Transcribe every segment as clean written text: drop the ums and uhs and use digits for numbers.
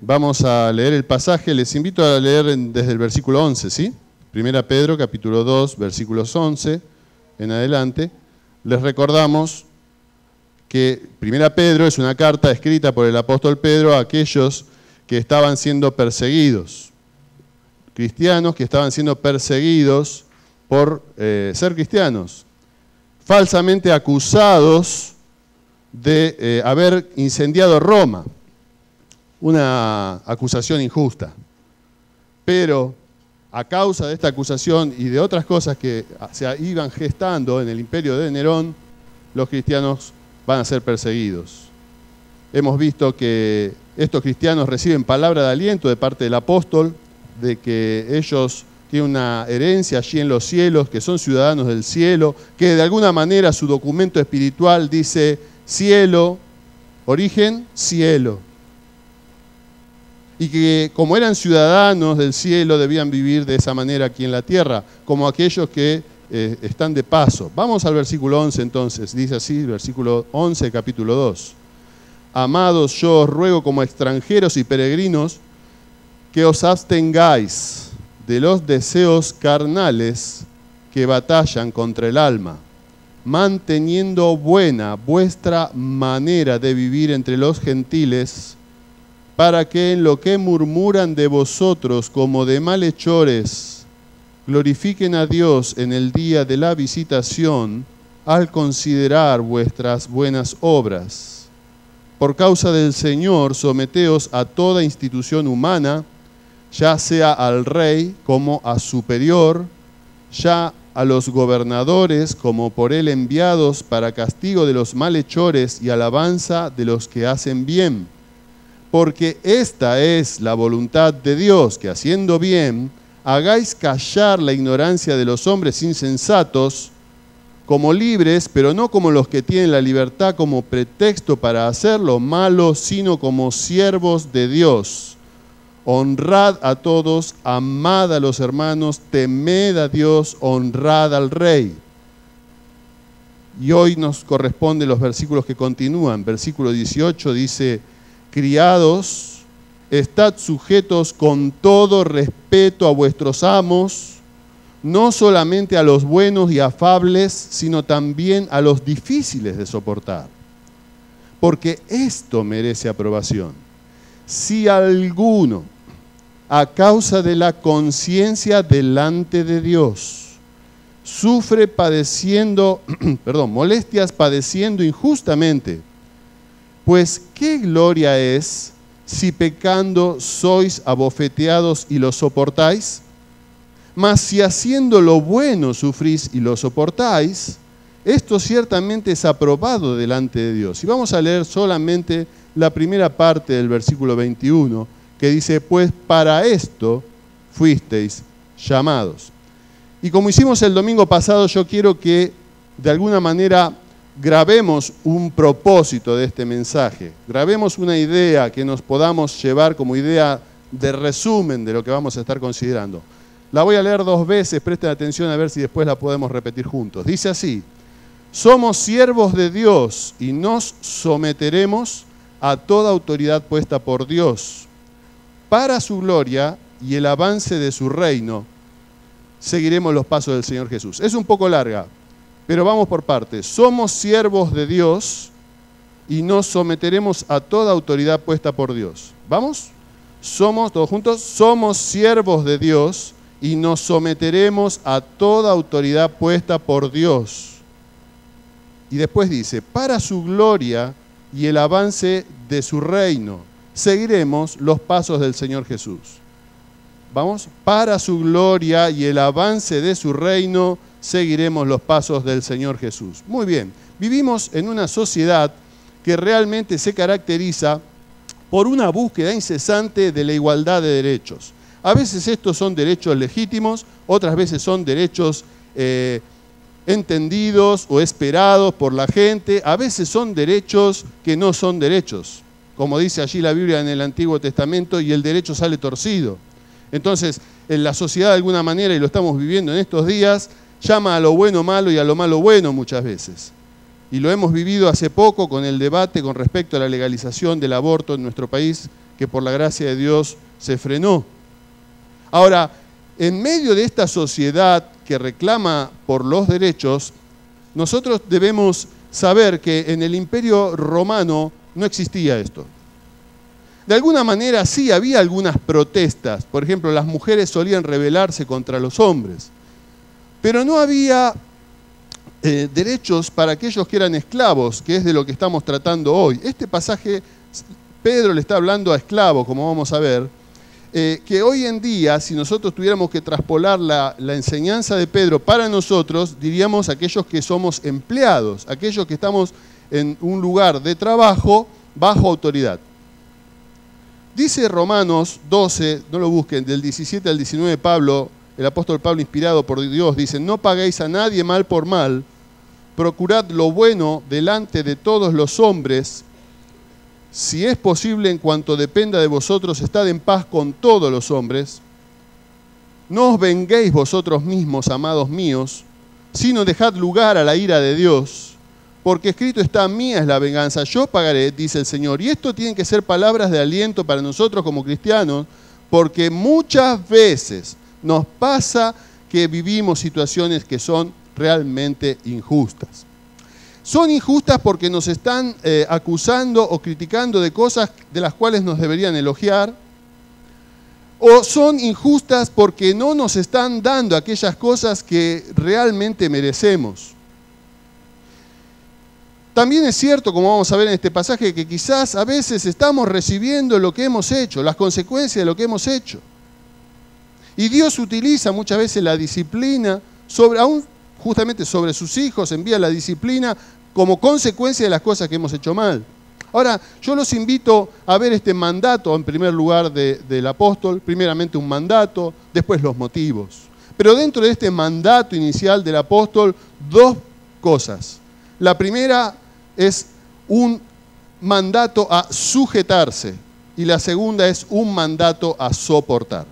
Vamos a leer el pasaje, les invito a leer desde el versículo 11, ¿sí? Primera Pedro, capítulo 2, versículos 11 en adelante. Les recordamos que Primera Pedro es una carta escrita por el apóstol Pedro a aquellos que estaban siendo perseguidos, cristianos que estaban siendo perseguidos por ser cristianos, falsamente acusados de haber incendiado Roma, una acusación injusta. Pero a causa de esta acusación y de otras cosas que se iban gestando en el imperio de Nerón, los cristianos van a ser perseguidos. Hemos visto que estos cristianos reciben palabra de aliento de parte del apóstol, de que ellos tienen una herencia allí en los cielos, que son ciudadanos del cielo, que de alguna manera su documento espiritual dice cielo, origen, cielo. Y que como eran ciudadanos del cielo debían vivir de esa manera aquí en la tierra, como aquellos que están de paso. Vamos al versículo 11 entonces, dice así, versículo 11, capítulo 2. Amados, yo os ruego como extranjeros y peregrinos que os abstengáis de los deseos carnales que batallan contra el alma, manteniendo buena vuestra manera de vivir entre los gentiles, para que en lo que murmuran de vosotros como de malhechores, glorifiquen a Dios en el día de la visitación al considerar vuestras buenas obras. Por causa del Señor, someteos a toda institución humana, ya sea al rey como a superior, ya a los gobernadores como por él enviados para castigo de los malhechores y alabanza de los que hacen bien. Porque esta es la voluntad de Dios, que haciendo bien, hagáis callar la ignorancia de los hombres insensatos, como libres, pero no como los que tienen la libertad como pretexto para hacer lo malo, sino como siervos de Dios. Honrad a todos, amad a los hermanos, temed a Dios, honrad al Rey. Y hoy nos corresponden los versículos que continúan. Versículo 18 dice: criados, estad sujetos con todo respeto a vuestros amos, no solamente a los buenos y afables, sino también a los difíciles de soportar, porque esto merece aprobación. Si alguno, a causa de la conciencia delante de Dios, sufre molestias padeciendo injustamente, pues ¿qué gloria es si pecando sois abofeteados y lo soportáis? Mas si haciendo lo bueno sufrís y lo soportáis, esto ciertamente es aprobado delante de Dios. Y vamos a leer solamente la primera parte del versículo 21, que dice: pues para esto fuisteis llamados. Y como hicimos el domingo pasado, yo quiero que de alguna manera grabemos un propósito de este mensaje, grabemos una idea que nos podamos llevar como idea de resumen de lo que vamos a estar considerando. La voy a leer 2 veces, presten atención a ver si después la podemos repetir juntos. Dice así: somos siervos de Dios y nos someteremos a toda autoridad puesta por Dios. Para su gloria y el avance de su reino, seguiremos los pasos del Señor Jesús. Es un poco larga, pero vamos por partes. Somos siervos de Dios y nos someteremos a toda autoridad puesta por Dios. ¿Vamos? Somos, todos juntos, somos siervos de Dios y nos someteremos a toda autoridad puesta por Dios. Y después dice: para su gloria y el avance de su reino, seguiremos los pasos del Señor Jesús. ¿Vamos? Para su gloria y el avance de su reino, seguiremos los pasos del Señor Jesús. Muy bien, vivimos en una sociedad que realmente se caracteriza por una búsqueda incesante de la igualdad de derechos. A veces estos son derechos legítimos, otras veces son derechos entendidos o esperados por la gente, a veces son derechos que no son derechos, como dice allí la Biblia en el Antiguo Testamento, y el derecho sale torcido. Entonces, en la sociedad de alguna manera, y lo estamos viviendo en estos días, llama a lo bueno malo y a lo malo bueno muchas veces. Y lo hemos vivido hace poco con el debate con respecto a la legalización del aborto en nuestro país, que por la gracia de Dios se frenó. Ahora, en medio de esta sociedad que reclama por los derechos, nosotros debemos saber que en el Imperio Romano no existía esto. De alguna manera sí había algunas protestas. Por ejemplo, las mujeres solían rebelarse contra los hombres. Pero no había derechos para aquellos que eran esclavos, que es de lo que estamos tratando hoy. Este pasaje, Pedro le está hablando a esclavos, como vamos a ver, que hoy en día, si nosotros tuviéramos que traspolar la enseñanza de Pedro para nosotros, diríamos aquellos que somos empleados, aquellos que estamos en un lugar de trabajo bajo autoridad. Dice Romanos 12, no lo busquen, del 17 al 19 Pablo, el apóstol Pablo inspirado por Dios, dice: no paguéis a nadie mal por mal, procurad lo bueno delante de todos los hombres. Si es posible, en cuanto dependa de vosotros, estad en paz con todos los hombres. No os venguéis vosotros mismos, amados míos, sino dejad lugar a la ira de Dios, porque escrito está: mía es la venganza, yo pagaré, dice el Señor. Y esto tienen que ser palabras de aliento para nosotros como cristianos, porque muchas veces nos pasa que vivimos situaciones que son realmente injustas. Son injustas porque nos están acusando o criticando de cosas de las cuales nos deberían elogiar, o son injustas porque no nos están dando aquellas cosas que realmente merecemos. También es cierto, como vamos a ver en este pasaje, que quizás a veces estamos recibiendo lo que hemos hecho, las consecuencias de lo que hemos hecho. Y Dios utiliza muchas veces la disciplina, justamente sobre sus hijos, envía la disciplina como consecuencia de las cosas que hemos hecho mal. Ahora, yo los invito a ver este mandato, en primer lugar, del apóstol. Primeramente un mandato, después los motivos. Pero dentro de este mandato inicial del apóstol, dos cosas. La primera es un mandato a sujetarse y la segunda es un mandato a soportar.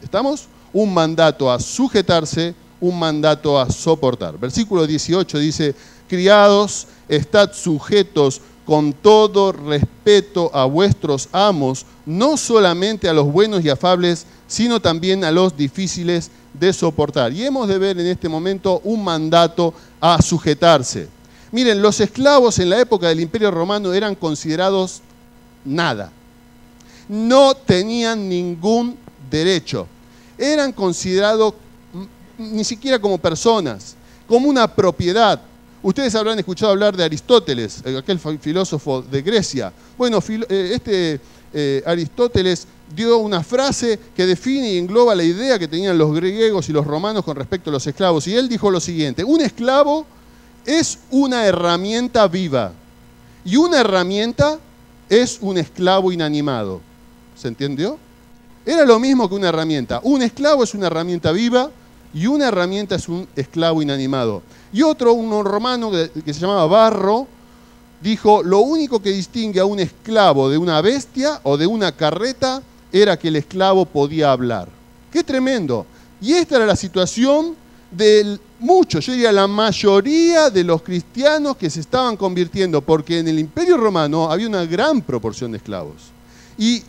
¿Estamos? Un mandato a sujetarse, un mandato a soportar. Versículo 18 dice: criados, estad sujetos con todo respeto a vuestros amos, no solamente a los buenos y afables, sino también a los difíciles de soportar. Y hemos de ver en este momento un mandato a sujetarse. Miren, los esclavos en la época del Imperio Romano eran considerados nada. No tenían ningún derecho. Eran considerados ni siquiera como personas, como una propiedad. Ustedes habrán escuchado hablar de Aristóteles, aquel filósofo de Grecia. Bueno, Aristóteles dio una frase que define y engloba la idea que tenían los griegos y los romanos con respecto a los esclavos. Y él dijo lo siguiente: un esclavo es una herramienta viva y una herramienta es un esclavo inanimado. ¿Se entendió? Era lo mismo que una herramienta. Un esclavo es una herramienta viva y una herramienta es un esclavo inanimado. Y otro, un romano que se llamaba Varro, dijo: lo único que distingue a un esclavo de una bestia o de una carreta era que el esclavo podía hablar. ¡Qué tremendo! Y esta era la situación de muchos, yo diría la mayoría de los cristianos que se estaban convirtiendo, porque en el Imperio Romano había una gran proporción de esclavos. Y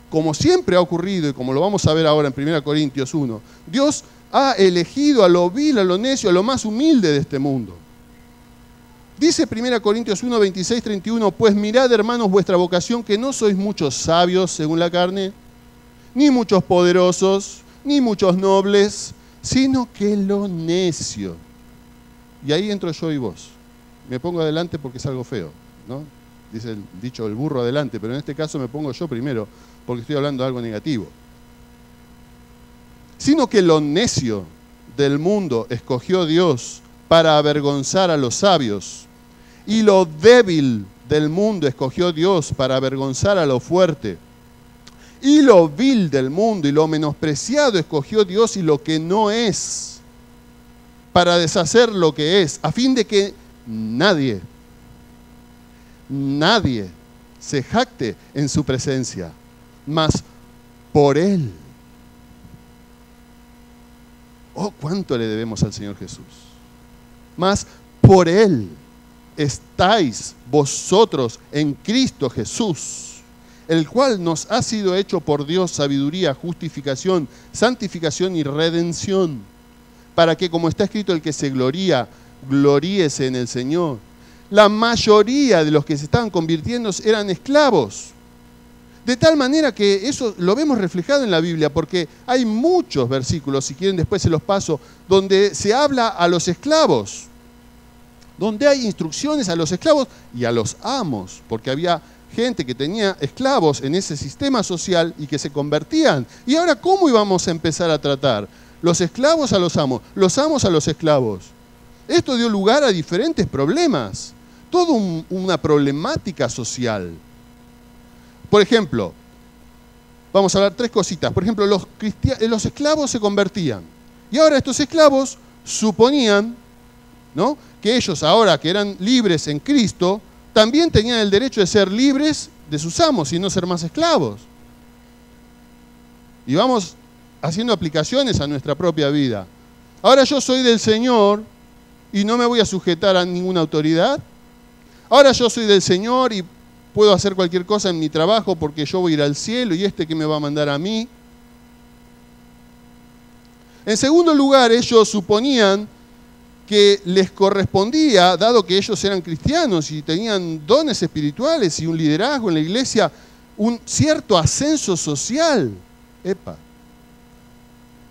como siempre ha ocurrido, y como lo vamos a ver ahora en 1 Corintios 1, Dios ha elegido a lo vil, a lo necio, a lo más humilde de este mundo. Dice 1 Corintios 1, 26, 31, pues mirad, hermanos, vuestra vocación, que no sois muchos sabios según la carne, ni muchos poderosos, ni muchos nobles, sino que lo necio. Y ahí entro yo y vos. Me pongo adelante porque es algo feo, ¿no? Dice el dicho, el burro adelante, pero en este caso me pongo yo primero, porque estoy hablando de algo negativo. Sino que lo necio del mundo escogió Dios para avergonzar a los sabios, y lo débil del mundo escogió Dios para avergonzar a lo fuerte. Y lo vil del mundo y lo menospreciado escogió Dios y lo que no es, para deshacer lo que es, a fin de que nadie se jacte en su presencia, mas por Él. Oh, cuánto le debemos al Señor Jesús. Mas por Él estáis vosotros en Cristo Jesús, el cual nos ha sido hecho por Dios sabiduría, justificación, santificación y redención, para que, como está escrito, el que se gloría, gloríese en el Señor. La mayoría de los que se estaban convirtiendo eran esclavos. De tal manera que eso lo vemos reflejado en la Biblia, porque hay muchos versículos, si quieren después se los paso, donde se habla a los esclavos, donde hay instrucciones a los esclavos y a los amos, porque había gente que tenía esclavos en ese sistema social y que se convertían. Y ahora, ¿cómo íbamos a empezar a tratar? Los esclavos a los amos a los esclavos. Esto dio lugar a diferentes problemas, toda una problemática social. Por ejemplo, vamos a hablar tres cositas. Por ejemplo, los esclavos se convertían. Y ahora estos esclavos suponían, ¿no?, que ellos, ahora que eran libres en Cristo, también tenían el derecho de ser libres de sus amos y no ser más esclavos. Y vamos haciendo aplicaciones a nuestra propia vida. Ahora yo soy del Señor y no me voy a sujetar a ninguna autoridad. Ahora yo soy del Señor y puedo hacer cualquier cosa en mi trabajo porque yo voy a ir al cielo y ¿que me va a mandar a mí? En segundo lugar, ellos suponían que les correspondía, dado que ellos eran cristianos y tenían dones espirituales y un liderazgo en la iglesia, un cierto ascenso social.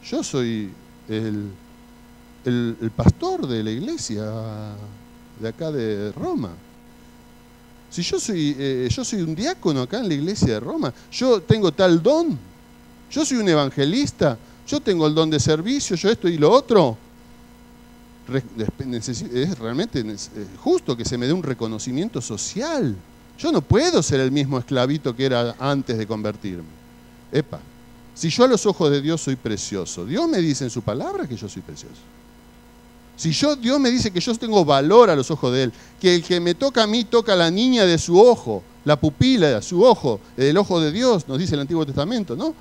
Yo soy el pastor de la iglesia de acá de Roma. Si yo soy un diácono acá en la iglesia de Roma, yo tengo tal don, yo soy un evangelista, yo tengo el don de servicio, yo esto y lo otro. Es realmente justo que se me dé un reconocimiento social. Yo no puedo ser el mismo esclavito que era antes de convertirme. Si yo a los ojos de Dios soy precioso, Dios me dice en su palabra que yo soy precioso. Si Dios me dice que yo tengo valor a los ojos de Él, que el que me toca a mí toca a la niña de su ojo, la pupila de su ojo, el ojo de Dios, nos dice el Antiguo Testamento, ¿no?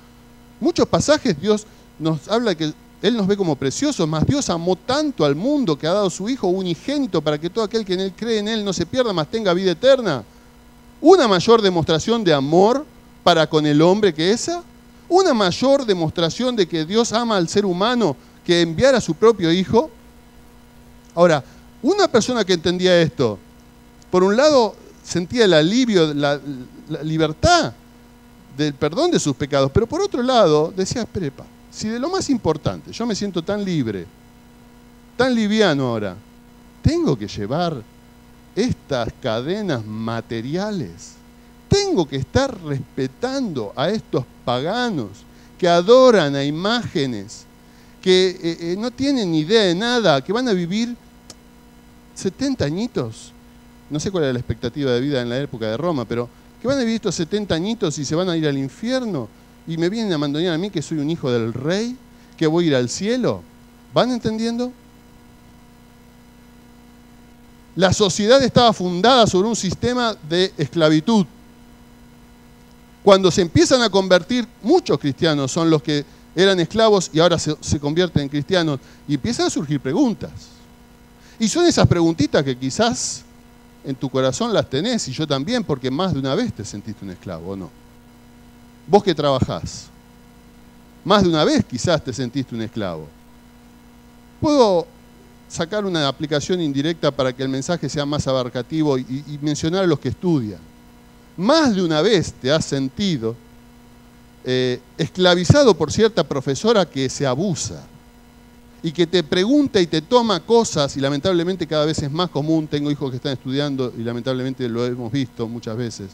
Muchos pasajes Dios nos habla de que Él nos ve como preciosos, mas Dios amó tanto al mundo que ha dado su Hijo unigénito para que todo aquel que en Él cree en Él no se pierda, mas tenga vida eterna. ¿Una mayor demostración de amor para con el hombre que esa? ¿Una mayor demostración de que Dios ama al ser humano que enviar a su propio Hijo? Ahora, una persona que entendía esto, por un lado sentía el alivio, la libertad del perdón de sus pecados, pero por otro lado decía, si de lo más importante yo me siento tan libre, tan liviano ahora, tengo que llevar estas cadenas materiales, tengo que estar respetando a estos paganos que adoran a imágenes, que no tienen ni idea de nada, que van a vivir 70 añitos, no sé cuál era la expectativa de vida en la época de Roma, pero que van a vivir estos 70 añitos y se van a ir al infierno y me vienen a mandonear a mí que soy un hijo del rey, que voy a ir al cielo. ¿Van entendiendo? La sociedad estaba fundada sobre un sistema de esclavitud. Cuando se empiezan a convertir, muchos cristianos son los que eran esclavos y ahora se convierten en cristianos, y empiezan a surgir preguntas. Y son esas preguntitas que quizás en tu corazón las tenés, y yo también, porque más de una vez te sentiste un esclavo, ¿o no? Vos que trabajás, más de una vez quizás te sentiste un esclavo. Puedo sacar una aplicación indirecta para que el mensaje sea más abarcativo y mencionar a los que estudian. Más de una vez te has sentido esclavizado por cierta profesora que se abusa y que te pregunta y te toma cosas, y lamentablemente cada vez es más común. Tengo hijos que están estudiando y lamentablemente lo hemos visto muchas veces.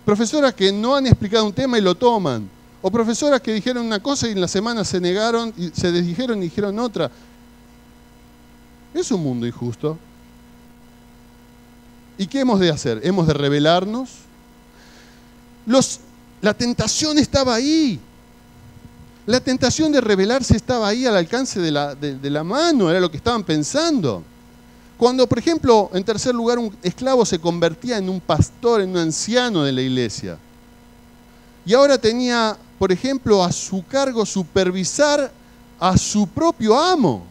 Profesoras que no han explicado un tema y lo toman, o profesoras que dijeron una cosa y en la semana se negaron y se desdijeron y dijeron otra. Es un mundo injusto. ¿Y qué hemos de hacer? ¿Hemos de rebelarnos? La tentación estaba ahí. La tentación de rebelarse estaba ahí al alcance de la mano, era lo que estaban pensando. Cuando, por ejemplo, en tercer lugar, un esclavo se convertía en un pastor, en un anciano de la iglesia, y ahora tenía, por ejemplo, a su cargo supervisar a su propio amo.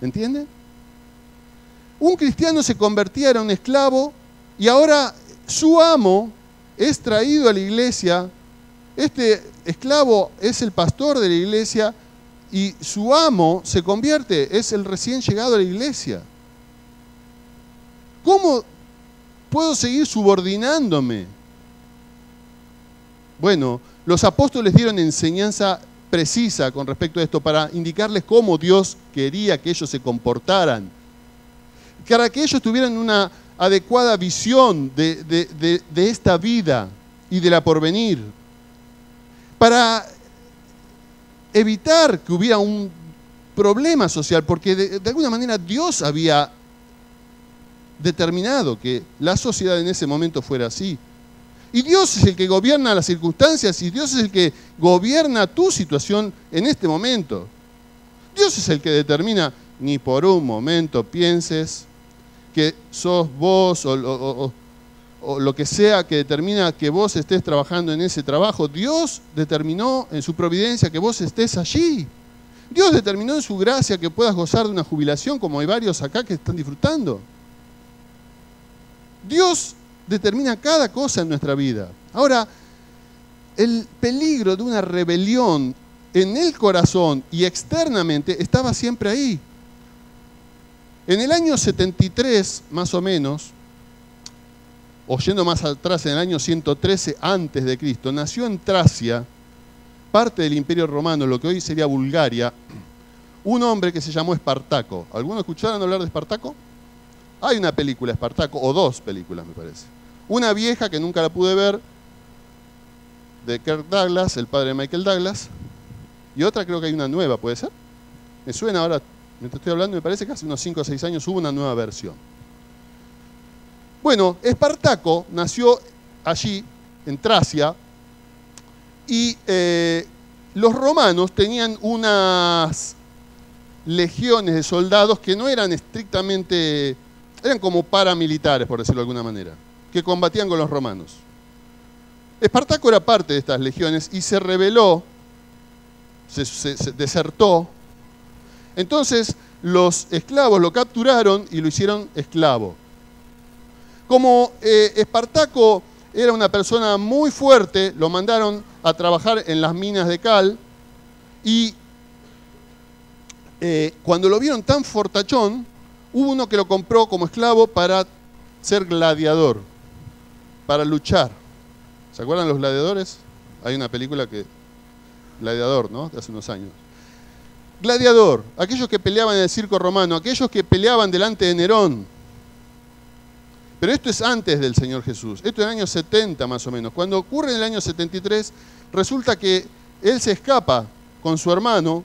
¿Entienden? Un cristiano se convertía, era un esclavo, y ahora su amo es traído a la iglesia, este esclavo es el pastor de la iglesia y su amo se convierte, es el recién llegado a la iglesia. ¿Cómo puedo seguir subordinándome? Bueno, los apóstoles dieron enseñanza precisa con respecto a esto para indicarles cómo Dios quería que ellos se comportaran, para que ellos tuvieran una adecuada visión de esta vida y de la porvenir, para evitar que hubiera un problema social, porque de alguna manera Dios había determinado que la sociedad en ese momento fuera así. Y Dios es el que gobierna las circunstancias y Dios es el que gobierna tu situación en este momento. Dios es el que determina, ni por un momento pienses que sos vos o lo que sea que determina que vos estés trabajando en ese trabajo. Dios determinó en su providencia que vos estés allí. Dios determinó en su gracia que puedas gozar de una jubilación, como hay varios acá que están disfrutando. Dios determina cada cosa en nuestra vida. Ahora, el peligro de una rebelión en el corazón y externamente estaba siempre ahí. En el año 73, más o menos, o yendo más atrás, en el año 113 antes de Cristo, nació en Tracia, parte del Imperio Romano, lo que hoy sería Bulgaria, un hombre que se llamó Espartaco. ¿Alguno escucharon hablar de Espartaco? Hay una película, Espartaco, o dos películas, me parece. Una vieja que nunca la pude ver, de Kirk Douglas, el padre de Michael Douglas, y otra creo que hay una nueva, ¿puede ser? Me suena ahora, mientras estoy hablando, me parece que hace unos 5 o 6 años hubo una nueva versión. Bueno, Espartaco nació allí, en Tracia, y los romanos tenían unas legiones de soldados que no eran estrictamente, eran como paramilitares, por decirlo de alguna manera, que combatían con los romanos. Espartaco era parte de estas legiones y se rebeló, se desertó. Entonces los esclavos lo capturaron y lo hicieron esclavo. Como Espartaco era una persona muy fuerte, lo mandaron a trabajar en las minas de cal y cuando lo vieron tan fortachón, hubo uno que lo compró como esclavo para ser gladiador, para luchar. ¿Se acuerdan los gladiadores? Hay una película que... Gladiador, ¿no? De hace unos años. Gladiador, aquellos que peleaban en el circo romano, aquellos que peleaban delante de Nerón. Pero esto es antes del Señor Jesús. Esto es en el año 70 más o menos. Cuando ocurre en el año 73, resulta que él se escapa con su hermano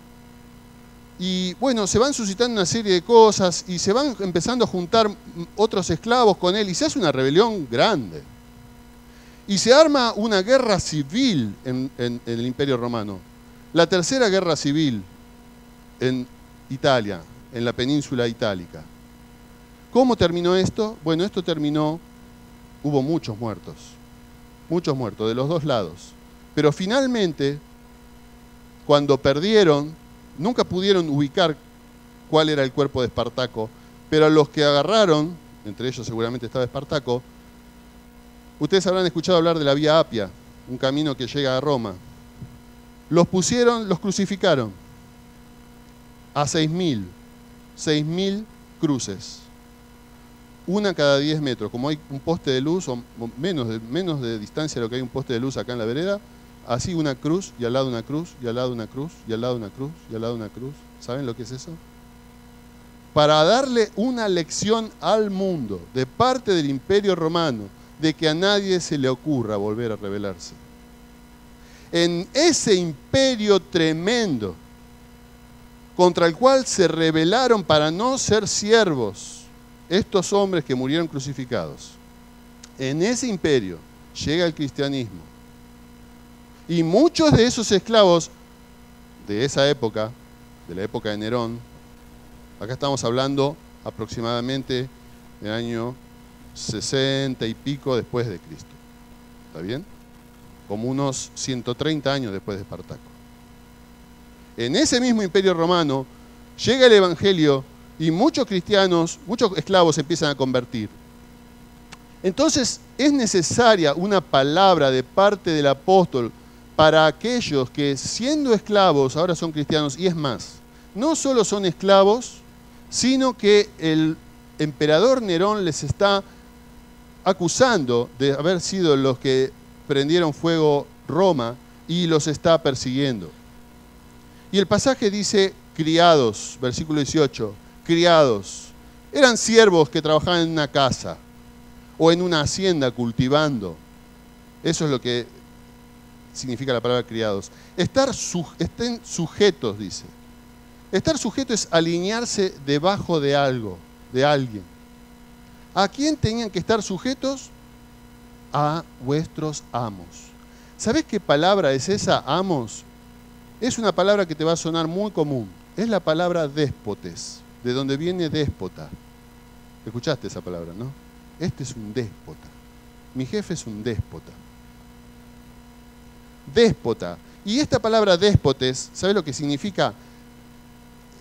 y bueno, se van suscitando una serie de cosas y se van empezando a juntar otros esclavos con él y se hace una rebelión grande. Y se arma una guerra civil en el Imperio Romano. La tercera guerra civil en Italia, en la península itálica. ¿Cómo terminó esto? Bueno, esto terminó, hubo muchos muertos de los dos lados. Pero finalmente, cuando perdieron, nunca pudieron ubicar cuál era el cuerpo de Espartaco, pero a los que agarraron, entre ellos seguramente estaba Espartaco, ustedes habrán escuchado hablar de la Vía Apia, un camino que llega a Roma. Los crucificaron a 6.000 cruces. Una cada 10 metros. Como hay un poste de luz, o menos de distancia de lo que hay un poste de luz acá en la vereda, así una cruz, y al lado una cruz, y al lado una cruz, y al lado una cruz, y al lado una cruz. ¿Saben lo que es eso? Para darle una lección al mundo, de parte del Imperio Romano, de que a nadie se le ocurra volver a rebelarse. En ese imperio tremendo, contra el cual se rebelaron para no ser siervos, estos hombres que murieron crucificados, en ese imperio llega el cristianismo. Y muchos de esos esclavos de esa época, de la época de Nerón, acá estamos hablando aproximadamente del año 60 y pico después de Cristo. ¿Está bien? Como unos 130 años después de Espartaco. En ese mismo imperio romano llega el evangelio y muchos cristianos, muchos esclavos se empiezan a convertir. Entonces es necesaria una palabra de parte del apóstol para aquellos que siendo esclavos ahora son cristianos, y es más, no solo son esclavos, sino que el emperador Nerón les está acusando de haber sido los que prendieron fuego Roma y los está persiguiendo. Y el pasaje dice criados, versículo 18, criados. Eran siervos que trabajaban en una casa o en una hacienda cultivando. Eso es lo que significa la palabra criados. Estén sujetos, dice. Estar sujeto es alinearse debajo de algo, de alguien. ¿A quién tenían que estar sujetos? A vuestros amos. ¿Sabés qué palabra es esa, amos? Es una palabra que te va a sonar muy común. Es la palabra déspotes, de donde viene déspota. ¿Escuchaste esa palabra, no? Este es un déspota. Mi jefe es un déspota. Déspota. Y esta palabra déspotes, ¿sabés lo que significa?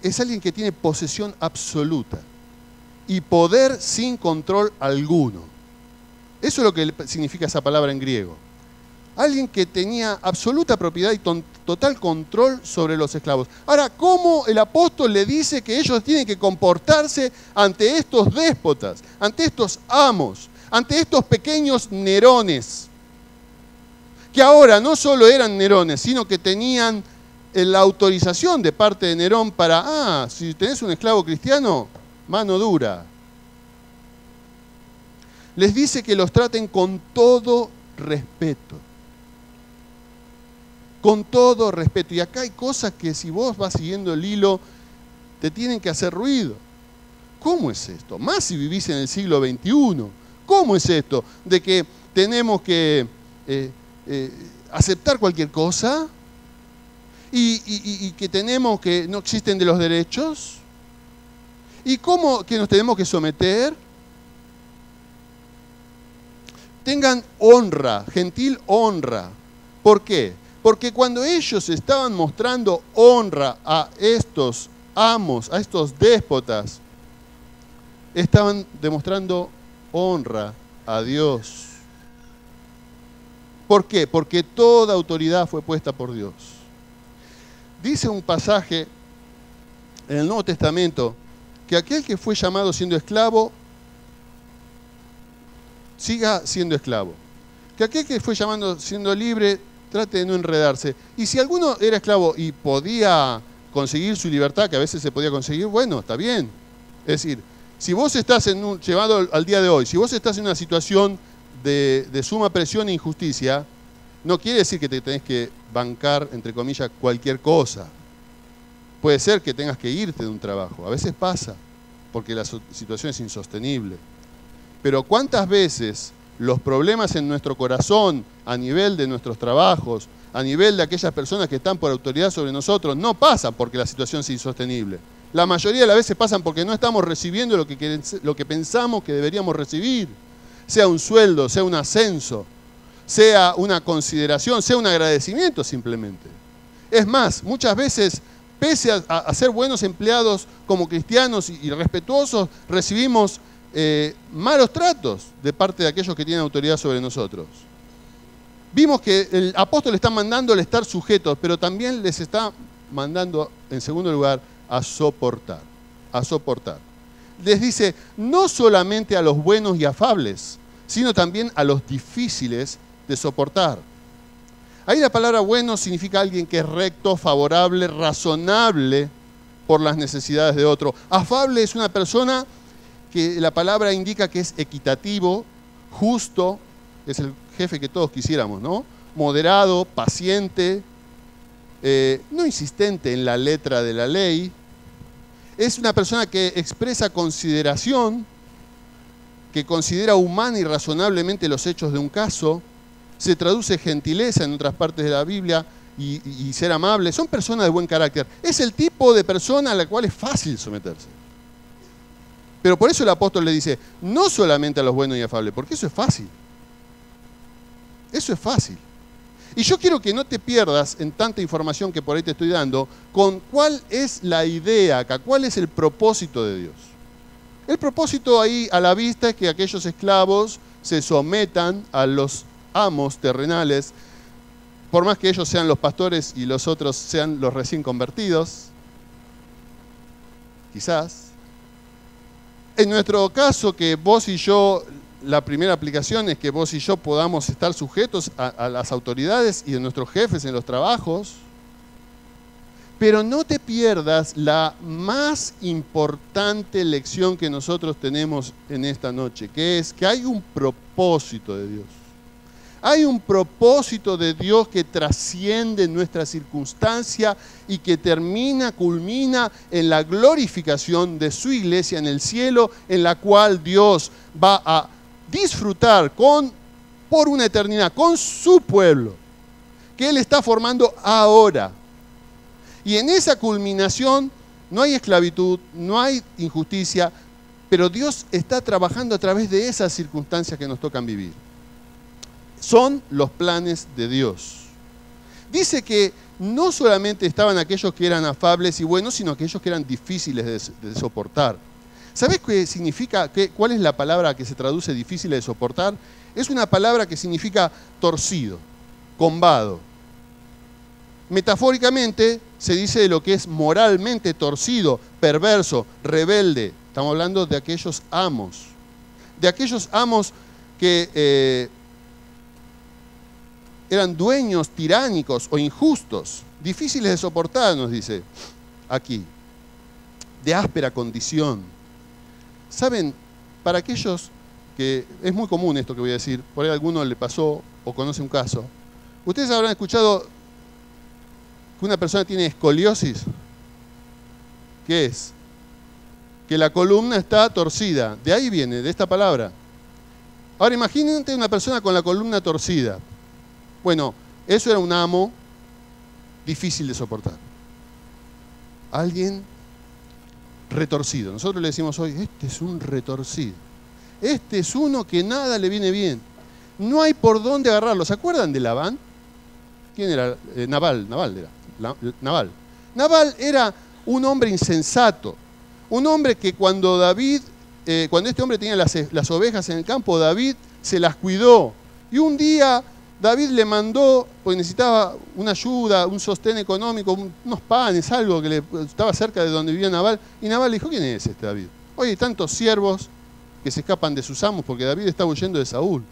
Es alguien que tiene posesión absoluta y poder sin control alguno. Eso es lo que significa esa palabra en griego. Alguien que tenía absoluta propiedad y total control sobre los esclavos. Ahora, ¿cómo el apóstol le dice que ellos tienen que comportarse ante estos déspotas, ante estos amos, ante estos pequeños Nerones? Que ahora no solo eran Nerones, sino que tenían la autorización de parte de Nerón para, si tenés un esclavo cristiano, mano dura. Les dice que los traten con todo respeto. Con todo respeto. Y acá hay cosas que si vos vas siguiendo el hilo, te tienen que hacer ruido. ¿Cómo es esto? Más si vivís en el siglo XXI. ¿Cómo es esto? De que tenemos que aceptar cualquier cosa y que tenemos que no existen de los derechos. ¿Y cómo que nos tenemos que someter? Tengan honra, gentil honra. ¿Por qué? Porque cuando ellos estaban mostrando honra a estos amos, a estos déspotas, estaban demostrando honra a Dios. ¿Por qué? Porque toda autoridad fue puesta por Dios. Dice un pasaje en el Nuevo Testamento que aquel que fue llamado siendo esclavo, siga siendo esclavo. Que aquel que fue llamado siendo libre, trate de no enredarse. Y si alguno era esclavo y podía conseguir su libertad, que a veces se podía conseguir, bueno, está bien. Es decir, si vos estás llevado al día de hoy, si vos estás en una situación de suma presión e injusticia, no quiere decir que te tenés que bancar, entre comillas, cualquier cosa. Puede ser que tengas que irte de un trabajo. A veces pasa, porque la situación es insostenible. Pero ¿cuántas veces los problemas en nuestro corazón, a nivel de nuestros trabajos, a nivel de aquellas personas que están por autoridad sobre nosotros, no pasan porque la situación es insostenible? La mayoría de las veces pasan porque no estamos recibiendo lo que pensamos que deberíamos recibir. Sea un sueldo, sea un ascenso, sea una consideración, sea un agradecimiento simplemente. Es más, muchas veces, pese a ser buenos empleados como cristianos y respetuosos, recibimos malos tratos de parte de aquellos que tienen autoridad sobre nosotros. Vimos que el apóstol está mandando estar sujetos, pero también les está mandando, en segundo lugar, a soportar. A soportar. Les dice, no solamente a los buenos y afables, sino también a los difíciles de soportar. Ahí la palabra bueno significa alguien que es recto, favorable, razonable por las necesidades de otro. Afable es una persona que la palabra indica que es equitativo, justo, es el jefe que todos quisiéramos, ¿no? Moderado, paciente, no insistente en la letra de la ley. Es una persona que expresa consideración, que considera humana y razonablemente los hechos de un caso. Se traduce gentileza en otras partes de la Biblia y ser amable. Son personas de buen carácter. Es el tipo de persona a la cual es fácil someterse. Pero por eso el apóstol le dice, no solamente a los buenos y afables, porque eso es fácil. Eso es fácil. Y yo quiero que no te pierdas en tanta información que por ahí te estoy dando, con cuál es la idea acá, cuál es el propósito de Dios. El propósito ahí a la vista es que aquellos esclavos se sometan a los amos terrenales, por más que ellos sean los pastores y los otros sean los recién convertidos. Quizás. En nuestro caso, que vos y yo, la primera aplicación es que vos y yo podamos estar sujetos a las autoridades y a nuestros jefes en los trabajos. Pero no te pierdas la más importante lección que nosotros tenemos en esta noche, que es que hay un propósito de Dios. Hay un propósito de Dios que trasciende nuestra circunstancia y que culmina en la glorificación de su iglesia en el cielo, en la cual Dios va a disfrutar por una eternidad con su pueblo, que Él está formando ahora. Y en esa culminación no hay esclavitud, no hay injusticia, pero Dios está trabajando a través de esas circunstancias que nos tocan vivir. Son los planes de Dios. Dice que no solamente estaban aquellos que eran afables y buenos, sino aquellos que eran difíciles de soportar. ¿Sabés qué significa? ¿Cuál es la palabra que se traduce difícil de soportar? Es una palabra que significa torcido, combado. Metafóricamente se dice de lo que es moralmente torcido, perverso, rebelde. Estamos hablando de aquellos amos. De aquellos amos que eran dueños tiránicos o injustos, difíciles de soportar, nos dice aquí, de áspera condición. ¿Saben? Para aquellos que, es muy común esto que voy a decir, por ahí a alguno le pasó o conoce un caso, ustedes habrán escuchado que una persona tiene escoliosis. ¿Qué es? Que la columna está torcida, de ahí viene, de esta palabra. Ahora imagínate una persona con la columna torcida. Bueno, eso era un amo difícil de soportar. Alguien retorcido. Nosotros le decimos hoy, este es un retorcido. Este es uno que nada le viene bien. No hay por dónde agarrarlo. ¿Se acuerdan de Labán? ¿Quién era? Nabal era. Nabal era un hombre insensato. Un hombre que cuando este hombre tenía las ovejas en el campo, David se las cuidó. Y un día David le mandó, porque necesitaba una ayuda, un sostén económico, unos panes, algo que estaba cerca de donde vivía Nabal. Y Nabal le dijo, ¿quién es este David? Oye, hay tantos siervos que se escapan de sus amos porque David estaba huyendo de Saúl.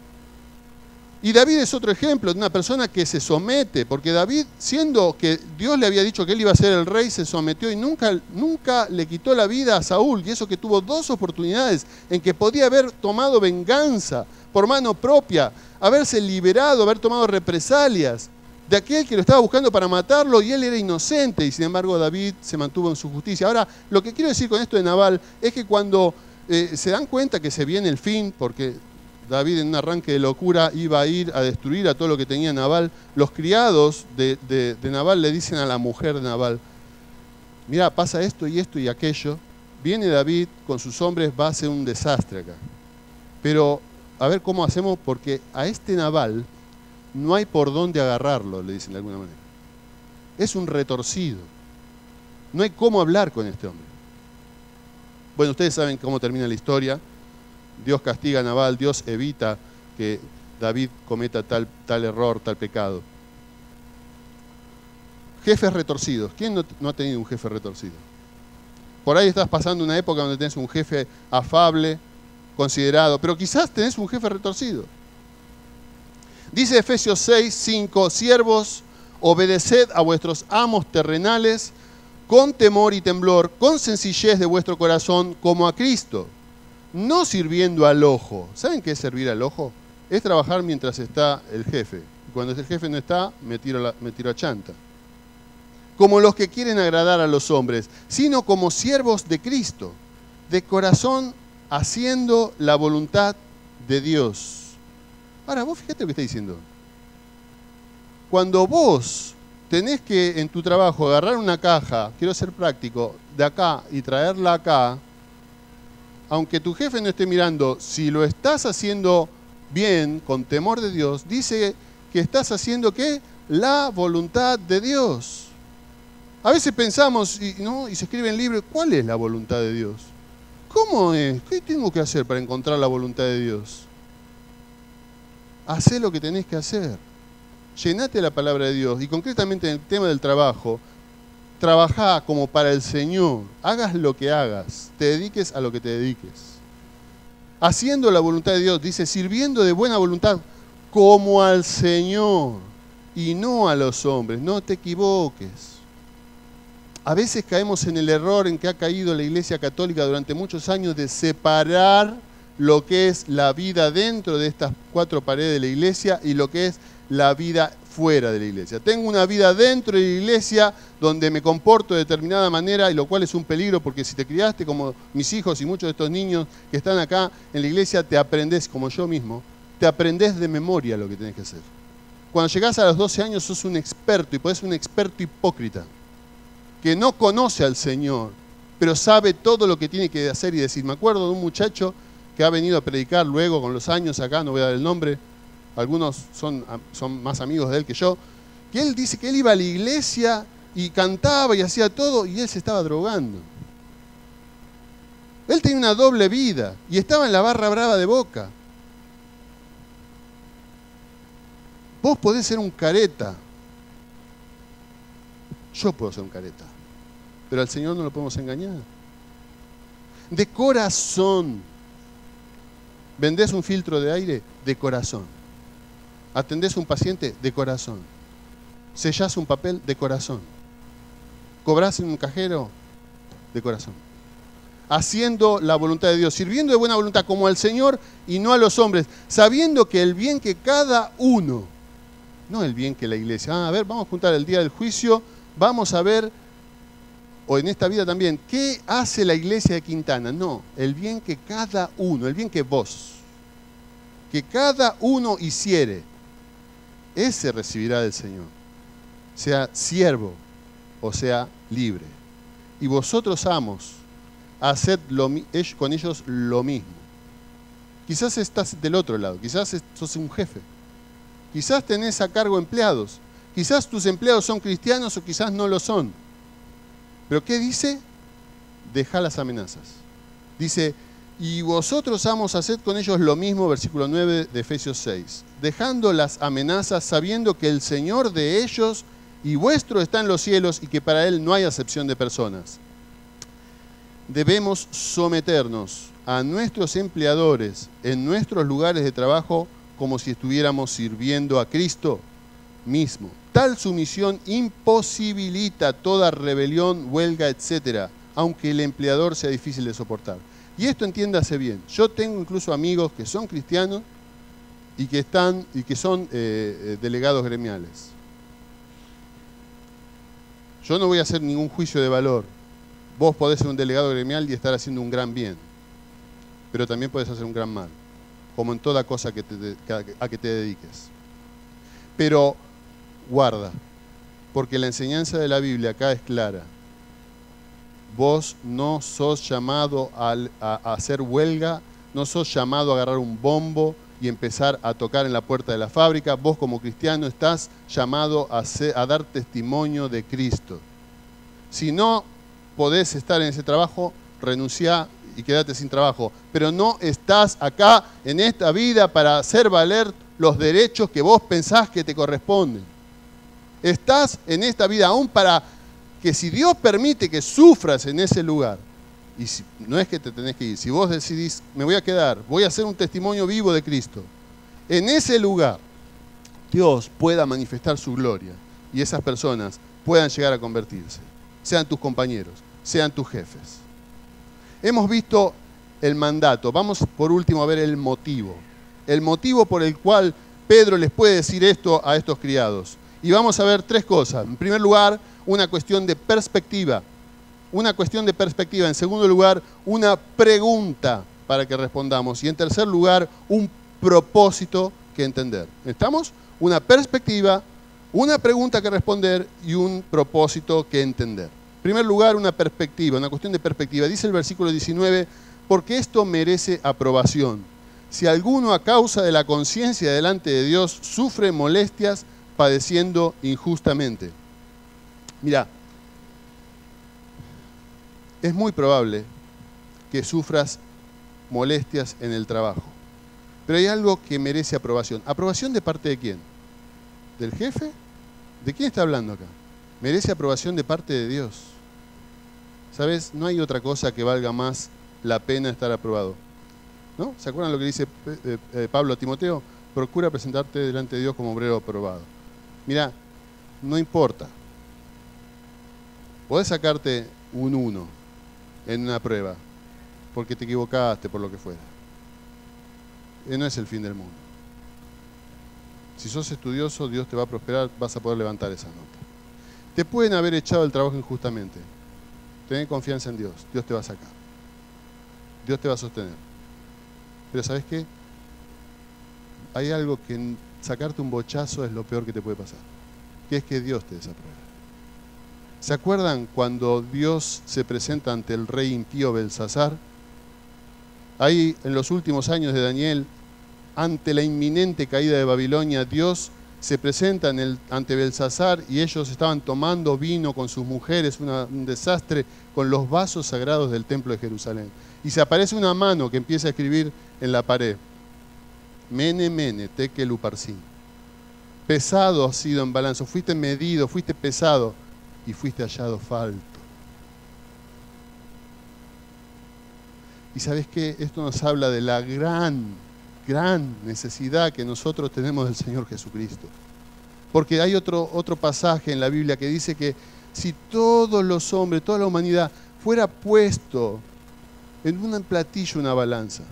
Y David es otro ejemplo de una persona que se somete, porque David, siendo que Dios le había dicho que él iba a ser el rey, se sometió y nunca le quitó la vida a Saúl. Y eso que tuvo 2 oportunidades en que podía haber tomado venganza por mano propia, haberse liberado, haber tomado represalias de aquel que lo estaba buscando para matarlo, y él era inocente, y sin embargo David se mantuvo en su justicia. Ahora, lo que quiero decir con esto de Nabal es que cuando se dan cuenta que se viene el fin, porque David en un arranque de locura iba a ir a destruir a todo lo que tenía Nabal, los criados de Nabal le dicen a la mujer de Nabal, mira, pasa esto y aquello, viene David con sus hombres, va a ser un desastre acá. Pero a ver cómo hacemos, porque a este Nabal no hay por dónde agarrarlo, le dicen de alguna manera. Es un retorcido. No hay cómo hablar con este hombre. Bueno, ustedes saben cómo termina la historia. Dios castiga a Nabal, Dios evita que David cometa tal error, tal pecado. Jefes retorcidos. ¿Quién no ha tenido un jefe retorcido? Por ahí estás pasando una época donde tenés un jefe afable, considerado, pero quizás tenés un jefe retorcido. Dice Efesios 6, 5, siervos, obedeced a vuestros amos terrenales con temor y temblor, con sencillez de vuestro corazón, como a Cristo, no sirviendo al ojo. ¿Saben qué es servir al ojo? Es trabajar mientras está el jefe. Y cuando el jefe no está, me tiro a chanta. Como los que quieren agradar a los hombres, sino como siervos de Cristo, de corazón haciendo la voluntad de Dios. Ahora, vos fíjate lo que está diciendo. Cuando vos tenés que en tu trabajo agarrar una caja, quiero ser práctico, de acá y traerla acá, aunque tu jefe no esté mirando, si lo estás haciendo bien, con temor de Dios, dice que estás haciendo ¿qué? La voluntad de Dios. A veces pensamos, y se escribe en libros, ¿cuál es la voluntad de Dios? ¿Cómo es? ¿Qué tengo que hacer para encontrar la voluntad de Dios? hacé lo que tenés que hacer. Llenate la palabra de Dios. Y concretamente en el tema del trabajo, trabajá como para el Señor. Hagas lo que hagas. Te dediques a lo que te dediques. Haciendo la voluntad de Dios, dice, sirviendo de buena voluntad como al Señor y no a los hombres. No te equivoques. A veces caemos en el error en que ha caído la Iglesia Católica durante muchos años de separar lo que es la vida dentro de estas cuatro paredes de la iglesia y lo que es la vida fuera de la iglesia. Tengo una vida dentro de la iglesia donde me comporto de determinada manera, y lo cual es un peligro, porque si te criaste como mis hijos y muchos de estos niños que están acá en la iglesia, te aprendés, como yo mismo, te aprendés de memoria lo que tenés que hacer. Cuando llegás a los 12 años sos un experto, y podés ser un experto hipócrita, que no conoce al Señor, pero sabe todo lo que tiene que hacer y decir. Me acuerdo de un muchacho que ha venido a predicar luego con los años acá, no voy a dar el nombre, algunos son más amigos de él que yo, que él dice que él iba a la iglesia y cantaba y hacía todo, y él se estaba drogando. Él tenía una doble vida y estaba en la barra brava de Boca. Vos podés ser un careta. Yo puedo ser un careta. Pero al Señor no lo podemos engañar. De corazón. ¿Vendés un filtro de aire? De corazón. ¿Atendés un paciente? De corazón. ¿Sellás un papel? De corazón. ¿Cobrás en un cajero? De corazón. Haciendo la voluntad de Dios, sirviendo de buena voluntad como al Señor y no a los hombres, sabiendo que el bien que cada uno, no el bien que la iglesia, a ver, vamos a juntar el día del juicio, vamos a ver, o en esta vida también, ¿qué hace la iglesia de Quintana? No, el bien que cada uno, el bien que vos, que cada uno hiciere, ese recibirá del Señor, sea siervo o sea libre. Y vosotros, amos, haced con ellos lo mismo. Quizás estás del otro lado, quizás sos un jefe, quizás tenés a cargo empleados, quizás tus empleados son cristianos o quizás no lo son. ¿Pero qué dice? Deja las amenazas. Dice, y vosotros, amos, haced con ellos lo mismo, versículo 9 de Efesios 6, dejando las amenazas, sabiendo que el Señor de ellos y vuestro está en los cielos y que para Él no hay acepción de personas. Debemos someternos a nuestros empleadores en nuestros lugares de trabajo como si estuviéramos sirviendo a Cristo mismo. Tal sumisión imposibilita toda rebelión, huelga, etc., aunque el empleador sea difícil de soportar. Y esto entiéndase bien. Yo tengo incluso amigos que son cristianos y que son delegados gremiales. Yo no voy a hacer ningún juicio de valor. Vos podés ser un delegado gremial y estar haciendo un gran bien, pero también podés hacer un gran mal, como en toda cosa a que te dediques. Pero guarda, porque la enseñanza de la Biblia acá es clara. Vos no sos llamado a hacer huelga, no sos llamado a agarrar un bombo y empezar a tocar en la puerta de la fábrica. Vos como cristiano estás llamado a dar testimonio de Cristo. Si no podés estar en ese trabajo, renunciá y quédate sin trabajo. Pero no estás acá en esta vida para hacer valer los derechos que vos pensás que te corresponden. Estás en esta vida aún para que, si Dios permite que sufras en ese lugar, y no es que te tenés que ir, si vos decidís, me voy a quedar, voy a hacer un testimonio vivo de Cristo, en ese lugar Dios pueda manifestar su gloria y esas personas puedan llegar a convertirse, sean tus compañeros, sean tus jefes. Hemos visto el mandato, vamos por último a ver el motivo por el cual Pedro les puede decir esto a estos criados. Y vamos a ver tres cosas. En primer lugar, una cuestión de perspectiva. En segundo lugar, una pregunta para que respondamos. Y en tercer lugar, un propósito que entender. ¿Estamos? Una perspectiva, una pregunta que responder y un propósito que entender. En primer lugar, una perspectiva, una cuestión de perspectiva. Dice el versículo 19, porque esto merece aprobación. Si alguno a causa de la conciencia delante de Dios sufre molestias padeciendo injustamente. Mirá, es muy probable que sufras molestias en el trabajo. Pero hay algo que merece aprobación. ¿Aprobación de parte de quién? ¿Del jefe? ¿De quién está hablando acá? Merece aprobación de parte de Dios. ¿Sabes? No hay otra cosa que valga más la pena estar aprobado. ¿No? ¿Se acuerdan lo que dice Pablo a Timoteo? Procura presentarte delante de Dios como obrero aprobado. Mira, no importa. Podés sacarte un 1 en una prueba, porque te equivocaste, por lo que fuera. No es el fin del mundo. Si sos estudioso, Dios te va a prosperar, vas a poder levantar esa nota. Te pueden haber echado el trabajo injustamente. Ten confianza en Dios. Dios te va a sacar. Dios te va a sostener. Pero ¿sabes qué? Hay algo que sacarte un bochazo es lo peor que te puede pasar. Que es que Dios te desapruebe. ¿Se acuerdan cuando Dios se presenta ante el rey impío Belsasar? Ahí en los últimos años de Daniel, ante la inminente caída de Babilonia, Dios se presenta ante Belsasar y ellos estaban tomando vino con sus mujeres, un desastre, con los vasos sagrados del templo de Jerusalén. Y se aparece una mano que empieza a escribir en la pared: Mene, mene, tekel uparsin. Pesado has sido en balanzo, fuiste medido, fuiste pesado y fuiste hallado falto. Y ¿sabes qué? Esto nos habla de la gran necesidad que nosotros tenemos del Señor Jesucristo. Porque hay otro pasaje en la Biblia que dice que si todos los hombres, toda la humanidad fuera puesto en un platillo, una balanza,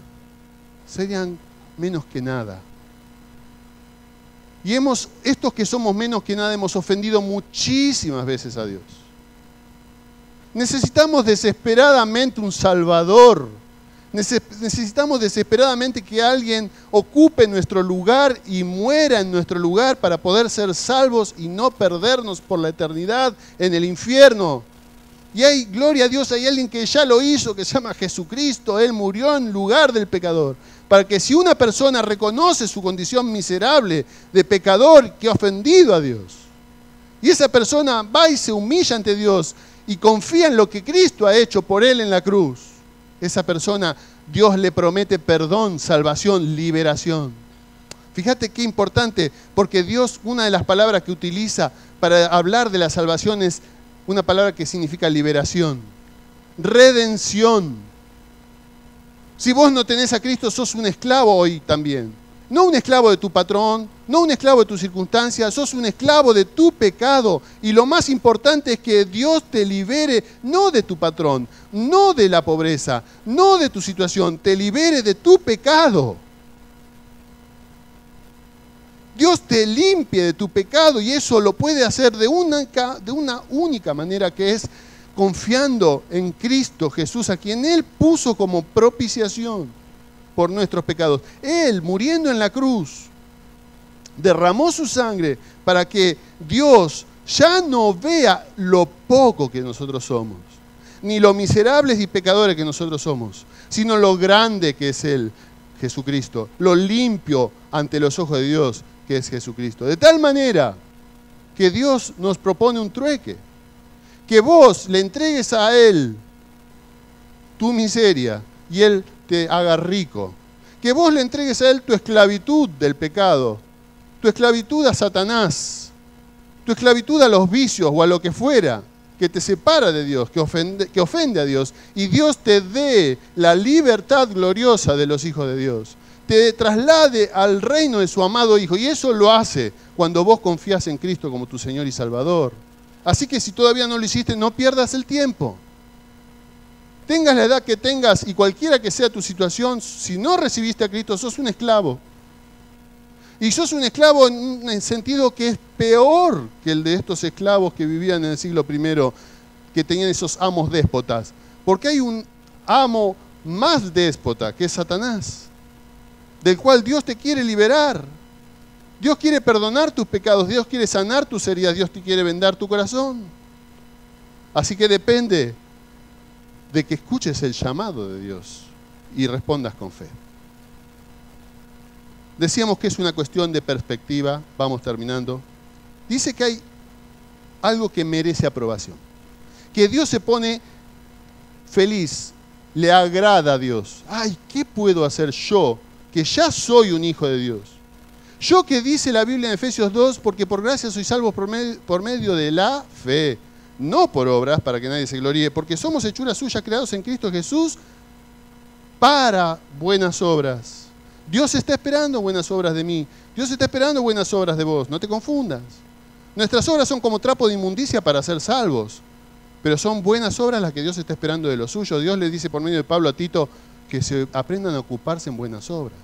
serían menos que nada. Y estos que somos menos que nada, hemos ofendido muchísimas veces a Dios. Necesitamos desesperadamente un Salvador. Necesitamos desesperadamente que alguien ocupe nuestro lugar y muera en nuestro lugar para poder ser salvos y no perdernos por la eternidad en el infierno. Y hay, gloria a Dios, hay alguien que ya lo hizo, que se llama Jesucristo. Él murió en lugar del pecador. Para que si una persona reconoce su condición miserable de pecador que ha ofendido a Dios, y esa persona va y se humilla ante Dios y confía en lo que Cristo ha hecho por él en la cruz, esa persona, Dios le promete perdón, salvación, liberación. Fíjate qué importante, porque Dios, una de las palabras que utiliza para hablar de la salvación es una palabra que significa liberación, redención. Si vos no tenés a Cristo, sos un esclavo hoy también. No un esclavo de tu patrón, no un esclavo de tus circunstancias, sos un esclavo de tu pecado. Y lo más importante es que Dios te libere, no de tu patrón, no de la pobreza, no de tu situación, te libere de tu pecado. Dios te limpie de tu pecado y eso lo puede hacer de una única manera, que es confiando en Cristo Jesús, a quien Él puso como propiciación por nuestros pecados. Él, muriendo en la cruz, derramó su sangre para que Dios ya no vea lo poco que nosotros somos, ni lo miserables y pecadores que nosotros somos, sino lo grande que es Él, Jesucristo, lo limpio ante los ojos de Dios que es Jesucristo. De tal manera que Dios nos propone un trueque, que vos le entregues a Él tu miseria y Él te haga rico. Que vos le entregues a Él tu esclavitud del pecado, tu esclavitud a Satanás, tu esclavitud a los vicios o a lo que fuera que te separa de Dios, que ofende a Dios, y Dios te dé la libertad gloriosa de los hijos de Dios. Te traslade al reino de su amado Hijo, y eso lo hace cuando vos confías en Cristo como tu Señor y Salvador. Así que si todavía no lo hiciste, no pierdas el tiempo. Tengas la edad que tengas y cualquiera que sea tu situación, si no recibiste a Cristo, sos un esclavo. Y sos un esclavo en un sentido que es peor que el de estos esclavos que vivían en el siglo I, que tenían esos amos déspotas. Porque hay un amo más déspota, que es Satanás, del cual Dios te quiere liberar. Dios quiere perdonar tus pecados, Dios quiere sanar tus heridas, Dios te quiere vendar tu corazón. Así que depende de que escuches el llamado de Dios y respondas con fe. Decíamos que es una cuestión de perspectiva, vamos terminando. Dice que hay algo que merece aprobación, que Dios se pone feliz, le agrada a Dios. Ay, ¿qué puedo hacer yo que ya soy un hijo de Dios. Yo que dice la Biblia en Efesios 2, porque por gracia sois salvos por medio de la fe, no por obras, para que nadie se gloríe, porque somos hechuras suyas creados en Cristo Jesús para buenas obras. Dios está esperando buenas obras de mí. Dios está esperando buenas obras de vos. No te confundas. Nuestras obras son como trapo de inmundicia para ser salvos, pero son buenas obras las que Dios está esperando de los suyos. Dios le dice por medio de Pablo a Tito que se aprendan a ocuparse en buenas obras.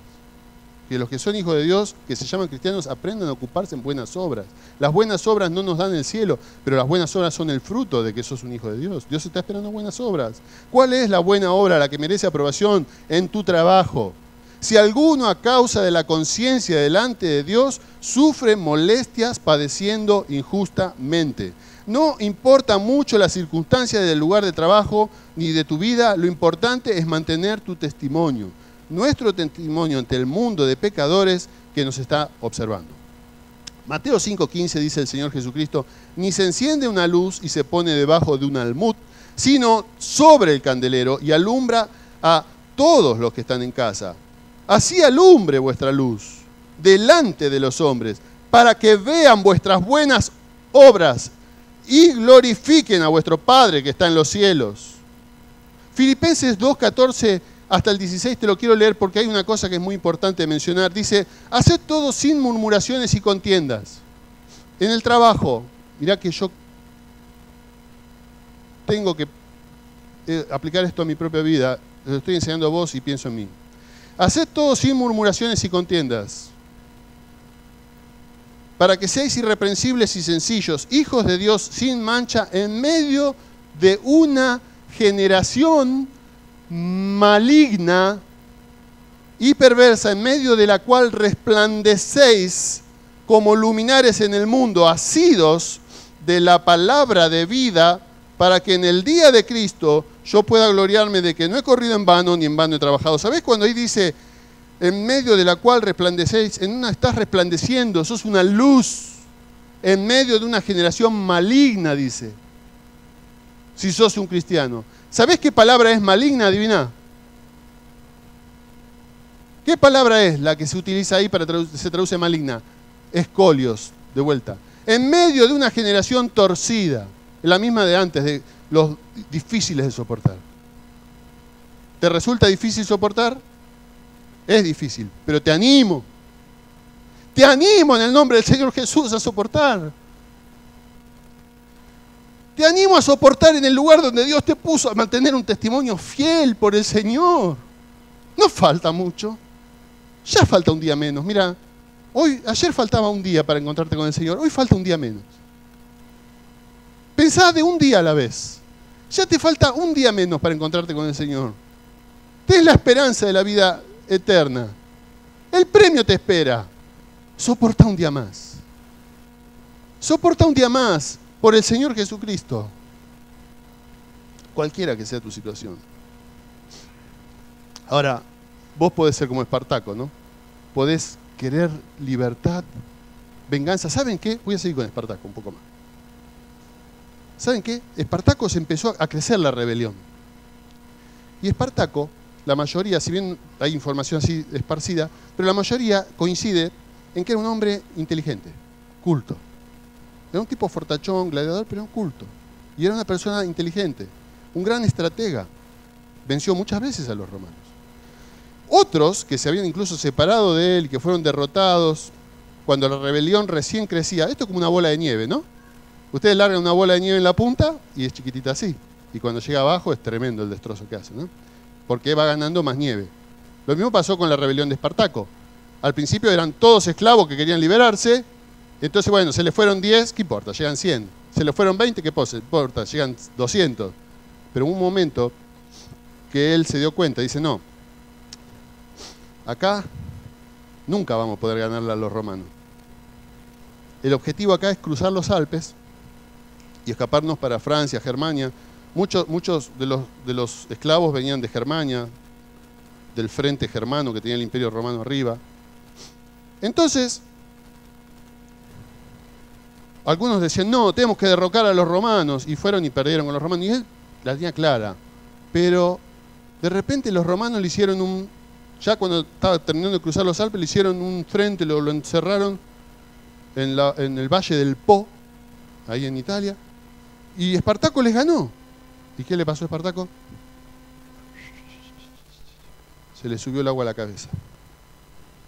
Que los que son hijos de Dios, que se llaman cristianos, aprendan a ocuparse en buenas obras. Las buenas obras no nos dan el cielo, pero las buenas obras son el fruto de que sos un hijo de Dios. Dios está esperando buenas obras. ¿Cuál es la buena obra, la que merece aprobación en tu trabajo? Si alguno a causa de la conciencia delante de Dios sufre molestias padeciendo injustamente. No importa mucho la circunstancia del lugar de trabajo ni de tu vida, lo importante es mantener tu testimonio. Nuestro testimonio ante el mundo de pecadores que nos está observando. Mateo 5:15 dice el Señor Jesucristo, ni se enciende una luz y se pone debajo de un almud, sino sobre el candelero y alumbra a todos los que están en casa. Así alumbre vuestra luz delante de los hombres, para que vean vuestras buenas obras y glorifiquen a vuestro Padre que está en los cielos. Filipenses 2:14 hasta el 16 te lo quiero leer porque hay una cosa que es muy importante mencionar. Dice, haced todo sin murmuraciones y contiendas. En el trabajo, mirá que yo tengo que aplicar esto a mi propia vida. Lo estoy enseñando a vos y pienso en mí. Haced todo sin murmuraciones y contiendas, para que seáis irreprensibles y sencillos, hijos de Dios sin mancha, en medio de una generación maligna y perversa, en medio de la cual resplandecéis como luminares en el mundo, asidos de la palabra de vida, para que en el día de Cristo yo pueda gloriarme de que no he corrido en vano ni en vano he trabajado. ¿Sabés cuando ahí dice, en medio de la cual resplandecéis? Estás resplandeciendo, sos una luz en medio de una generación maligna, dice. Si sos un cristiano. ¿Sabés qué palabra es maligna? Adivina. ¿Qué palabra es la que se utiliza ahí para se traduce maligna? Escolios, de vuelta. En medio de una generación torcida. La misma de antes, de los difíciles de soportar. ¿Te resulta difícil soportar? Es difícil, pero te animo. Te animo en el nombre del Señor Jesús a soportar. Te animo a soportar en el lugar donde Dios te puso, a mantener un testimonio fiel por el Señor. No falta mucho. Ya falta un día menos. Mira, ayer faltaba un día para encontrarte con el Señor. Hoy falta un día menos. Pensá de un día a la vez. Ya te falta un día menos para encontrarte con el Señor. Ten la esperanza de la vida eterna. El premio te espera. Soporta un día más. Soporta un día más por el Señor Jesucristo. Cualquiera que sea tu situación. Ahora, vos podés ser como Espartaco, ¿no? Podés querer libertad, venganza. ¿Saben qué? Voy a seguir con Espartaco un poco más. ¿Saben qué? Espartaco se empezó a crecer la rebelión. Y Espartaco, la mayoría, si bien hay información así esparcida, pero la mayoría coincide en que era un hombre inteligente, culto. Era un tipo fortachón, gladiador, pero un culto. Y era una persona inteligente, un gran estratega. Venció muchas veces a los romanos. Otros, que se habían incluso separado de él, que fueron derrotados, cuando la rebelión recién crecía, esto es como una bola de nieve, ¿no? Ustedes largan una bola de nieve en la punta y es chiquitita así. Y cuando llega abajo es tremendo el destrozo que hace, ¿no? Porque va ganando más nieve. Lo mismo pasó con la rebelión de Espartaco. Al principio eran todos esclavos que querían liberarse. Entonces, bueno, se le fueron 10, ¿qué importa? Llegan 100. Se le fueron 20, ¿qué importa? Llegan 200. Pero hubo un momento que él se dio cuenta, dice, no, acá nunca vamos a poder ganarle a los romanos. El objetivo acá es cruzar los Alpes y escaparnos para Francia, Germania. Muchos de los esclavos venían de Germania, del frente germano que tenía el Imperio Romano arriba. Entonces, algunos decían, no, tenemos que derrocar a los romanos, y fueron y perdieron con los romanos, y él la tenía clara. Pero de repente los romanos le hicieron un Ya cuando estaba terminando de cruzar los Alpes, le hicieron un frente, lo encerraron en el Valle del Po, ahí en Italia, y Espartaco les ganó. ¿Y qué le pasó a Espartaco? Se le subió el agua a la cabeza.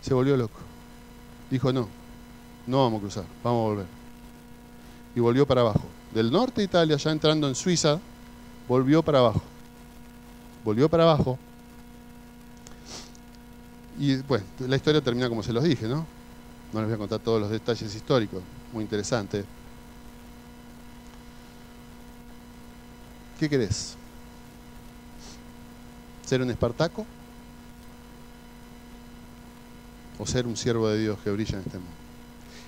Se volvió loco. Dijo, no vamos a cruzar, vamos a volver. Y volvió para abajo. Del norte de Italia, ya entrando en Suiza, volvió para abajo. Volvió para abajo. Y bueno, la historia termina como se los dije, ¿no? No les voy a contar todos los detalles históricos. Muy interesante. ¿Qué querés? ¿Ser un Espartaco? ¿O ser un siervo de Dios que brilla en este mundo?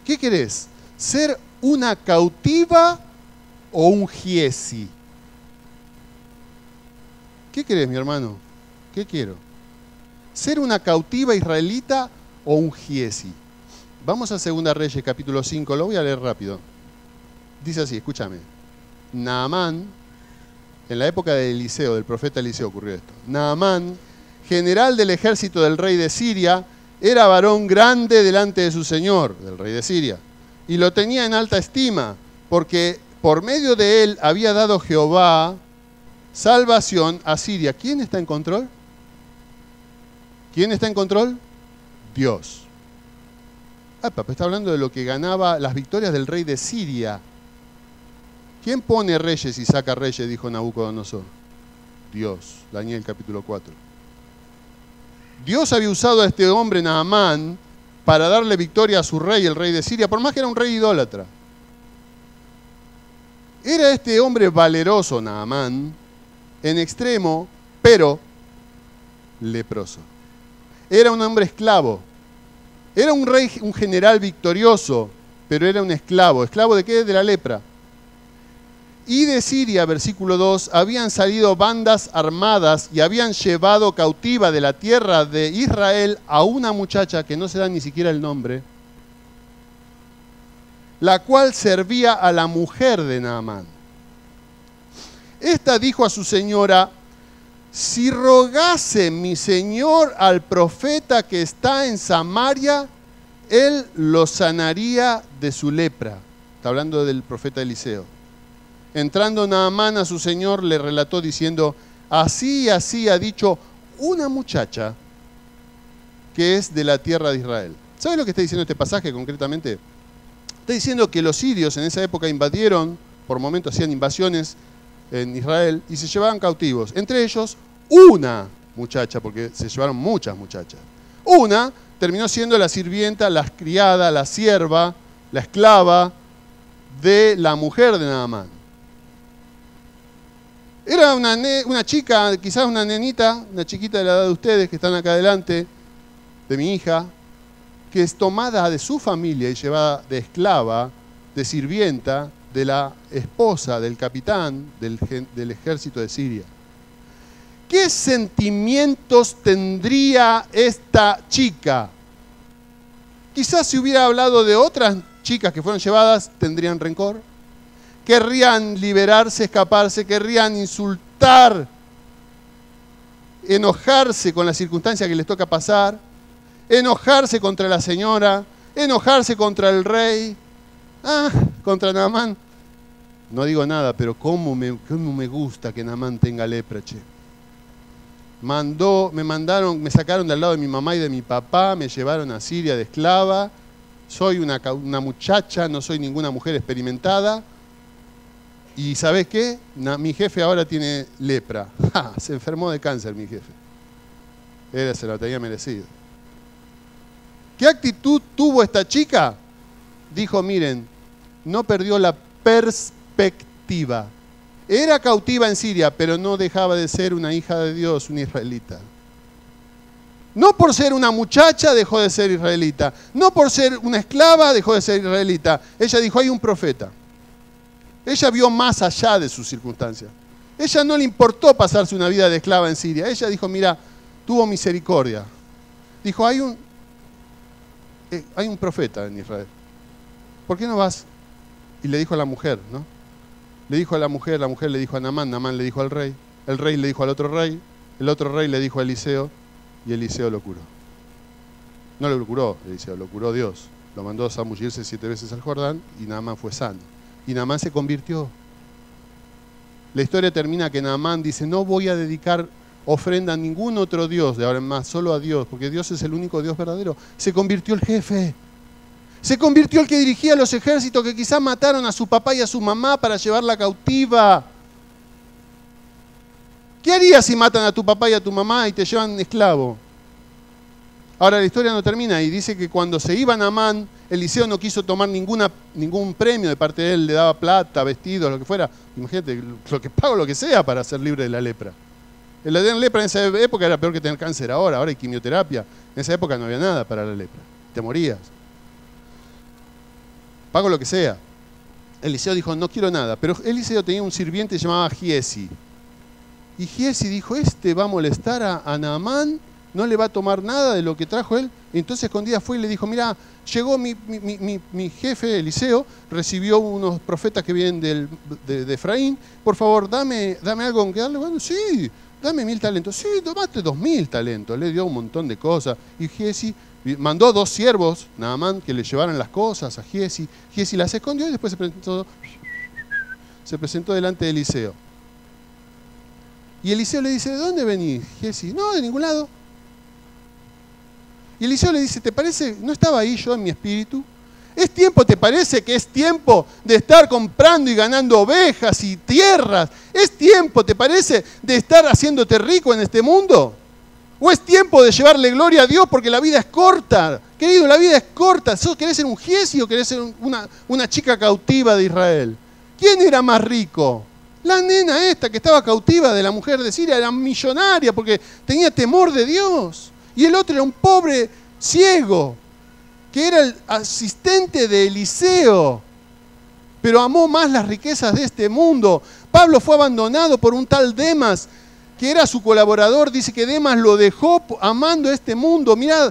¿Qué querés? ¿Ser una cautiva o un giesi? ¿Qué querés, mi hermano? ¿Qué quiero? ¿Ser una cautiva israelita o un giesi? Vamos a 2 Reyes, capítulo 5, lo voy a leer rápido. Dice así, escúchame. Naamán, en la época de Eliseo, del profeta Eliseo ocurrió esto. Naamán, general del ejército del rey de Siria, era varón grande delante de su señor, del rey de Siria, y lo tenía en alta estima, porque por medio de él había dado Jehová salvación a Siria. ¿Quién está en control? ¿Quién está en control? Dios. Papá, está hablando de lo que ganaba las victorias del rey de Siria. ¿Quién pone reyes y saca reyes? Dijo Nabucodonosor. Dios. Daniel capítulo 4. Dios había usado a este hombre Naamán para darle victoria a su rey, el rey de Siria, por más que era un rey idólatra. Era este hombre valeroso, Naamán, en extremo, pero leproso. Era un hombre esclavo. Era un rey, un general victorioso, pero era un esclavo. ¿Esclavo de qué? De la lepra. Y de Siria, versículo 2, habían salido bandas armadas y habían llevado cautiva de la tierra de Israel a una muchacha que no se da ni siquiera el nombre, la cual servía a la mujer de Naamán. Esta dijo a su señora, si rogase mi señor al profeta que está en Samaria, él lo sanaría de su lepra. Está hablando del profeta Eliseo. Entrando Naamán a su señor, le relató diciendo, así y así ha dicho una muchacha que es de la tierra de Israel. ¿Sabes lo que está diciendo este pasaje concretamente? Está diciendo que los sirios en esa época invadieron, por momentos hacían invasiones en Israel y se llevaban cautivos. Entre ellos, una muchacha, porque se llevaron muchas muchachas. Una terminó siendo la sirvienta, la criada, la sierva, la esclava de la mujer de Naamán. Era una chica, quizás una nenita, una chiquita de la edad de ustedes que están acá adelante, de mi hija, que es tomada de su familia y llevada de esclava, de sirvienta, de la esposa del capitán del ejército de Siria. ¿Qué sentimientos tendría esta chica? Quizás si hubiera hablado de otras chicas que fueron llevadas, tendrían rencor. Querrían liberarse, escaparse, querrían insultar, enojarse con la circunstancia que les toca pasar, enojarse contra la señora, enojarse contra el rey, contra Naamán. No digo nada, pero cómo me gusta que Naamán tenga lepra, che. Me sacaron del lado de mi mamá y de mi papá, me llevaron a Siria de esclava, soy una muchacha, no soy ninguna mujer experimentada. Y ¿sabés qué? Mi jefe ahora tiene lepra. Se enfermó de cáncer mi jefe. Se lo tenía merecido. ¿Qué actitud tuvo esta chica? Dijo, miren, no perdió la perspectiva. Era cautiva en Siria, pero no dejaba de ser una hija de Dios, una israelita. No por ser una muchacha dejó de ser israelita. No por ser una esclava dejó de ser israelita. Ella dijo, hay un profeta. Ella vio más allá de sus circunstancias. Ella no le importó pasarse una vida de esclava en Siria. Ella dijo, mira, tuvo misericordia. Dijo, hay un profeta en Israel. ¿Por qué no vas? Y le dijo a la mujer, ¿no? Le dijo a la mujer le dijo a Naamán, Naamán le dijo al rey, el rey le dijo al otro rey, el otro rey le dijo a Eliseo, y Eliseo lo curó. No lo curó Eliseo, lo curó Dios. Lo mandó a zambullirse 7 veces al Jordán y Naamán fue sano. Y Naamán se convirtió. La historia termina que Naamán dice, no voy a dedicar ofrenda a ningún otro Dios de ahora en más, solo a Dios, porque Dios es el único Dios verdadero. Se convirtió el jefe. Se convirtió el que dirigía los ejércitos que quizás mataron a su papá y a su mamá para llevarla cautiva. ¿Qué harías si matan a tu papá y a tu mamá y te llevan esclavo? Ahora la historia no termina y dice que cuando se iba Naamán, Eliseo no quiso tomar ningún premio de parte de él, le daba plata, vestidos, lo que fuera. Imagínate, pago lo que sea para ser libre de la lepra. La lepra en esa época era peor que tener cáncer ahora hay quimioterapia. En esa época no había nada para la lepra, te morías. Pago lo que sea. Eliseo dijo, no quiero nada, pero Eliseo tenía un sirviente llamado Giesi. Y Giesi dijo, va a molestar a Naamán, no le va a tomar nada de lo que trajo él. Entonces escondida fue y le dijo, mira, llegó mi jefe Eliseo, recibió unos profetas que vienen de Efraín, por favor, dame algo con que darle. Bueno, sí, dame 1000 talentos. Sí, tomaste 2000 talentos. Le dio un montón de cosas. Y Giesi mandó 2 siervos, Naamán, que le llevaran las cosas a Giesi. Giesi las escondió y después se presentó delante de Eliseo. Y Eliseo le dice, ¿de dónde venís, Giesi? No, de ningún lado. Y Eliseo le dice, ¿te parece? ¿No estaba ahí yo en mi espíritu? ¿Te parece que es tiempo de estar comprando y ganando ovejas y tierras? ¿Es tiempo, te parece, de estar haciéndote rico en este mundo? ¿O es tiempo de llevarle gloria a Dios porque la vida es corta? Querido, la vida es corta. ¿Querés ser un Giesi o querés ser una chica cautiva de Israel? ¿Quién era más rico? La nena esta que estaba cautiva de la mujer de Siria era millonaria porque tenía temor de Dios. Y el otro era un pobre ciego, que era el asistente de Eliseo, pero amó más las riquezas de este mundo. Pablo fue abandonado por un tal Demas, que era su colaborador. Dice que Demas lo dejó amando este mundo. Mirá,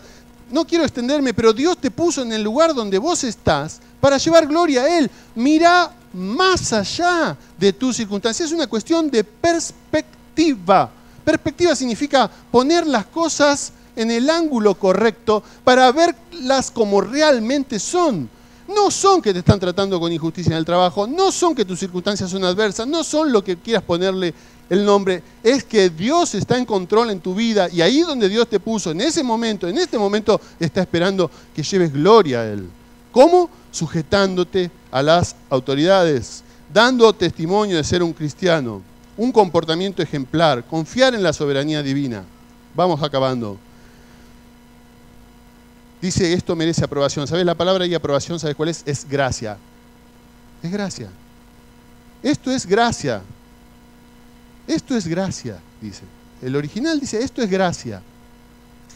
no quiero extenderme, pero Dios te puso en el lugar donde vos estás para llevar gloria a Él. Mirá más allá de tus circunstancias. Es una cuestión de perspectiva. Perspectiva significa poner las cosas en el ángulo correcto para verlas como realmente son. No son que te están tratando con injusticia en el trabajo, no son que tus circunstancias son adversas, no son lo que quieras ponerle el nombre, es que Dios está en control en tu vida y ahí donde Dios te puso, en este momento, está esperando que lleves gloria a Él. ¿Cómo? Sujetándote a las autoridades, dando testimonio de ser un cristiano, un comportamiento ejemplar, confiar en la soberanía divina. Vamos acabando. Dice, esto merece aprobación. ¿Sabes la palabra y aprobación? ¿Sabes cuál es? Es gracia. Es gracia. Esto es gracia. Esto es gracia, dice. El original dice, esto es gracia.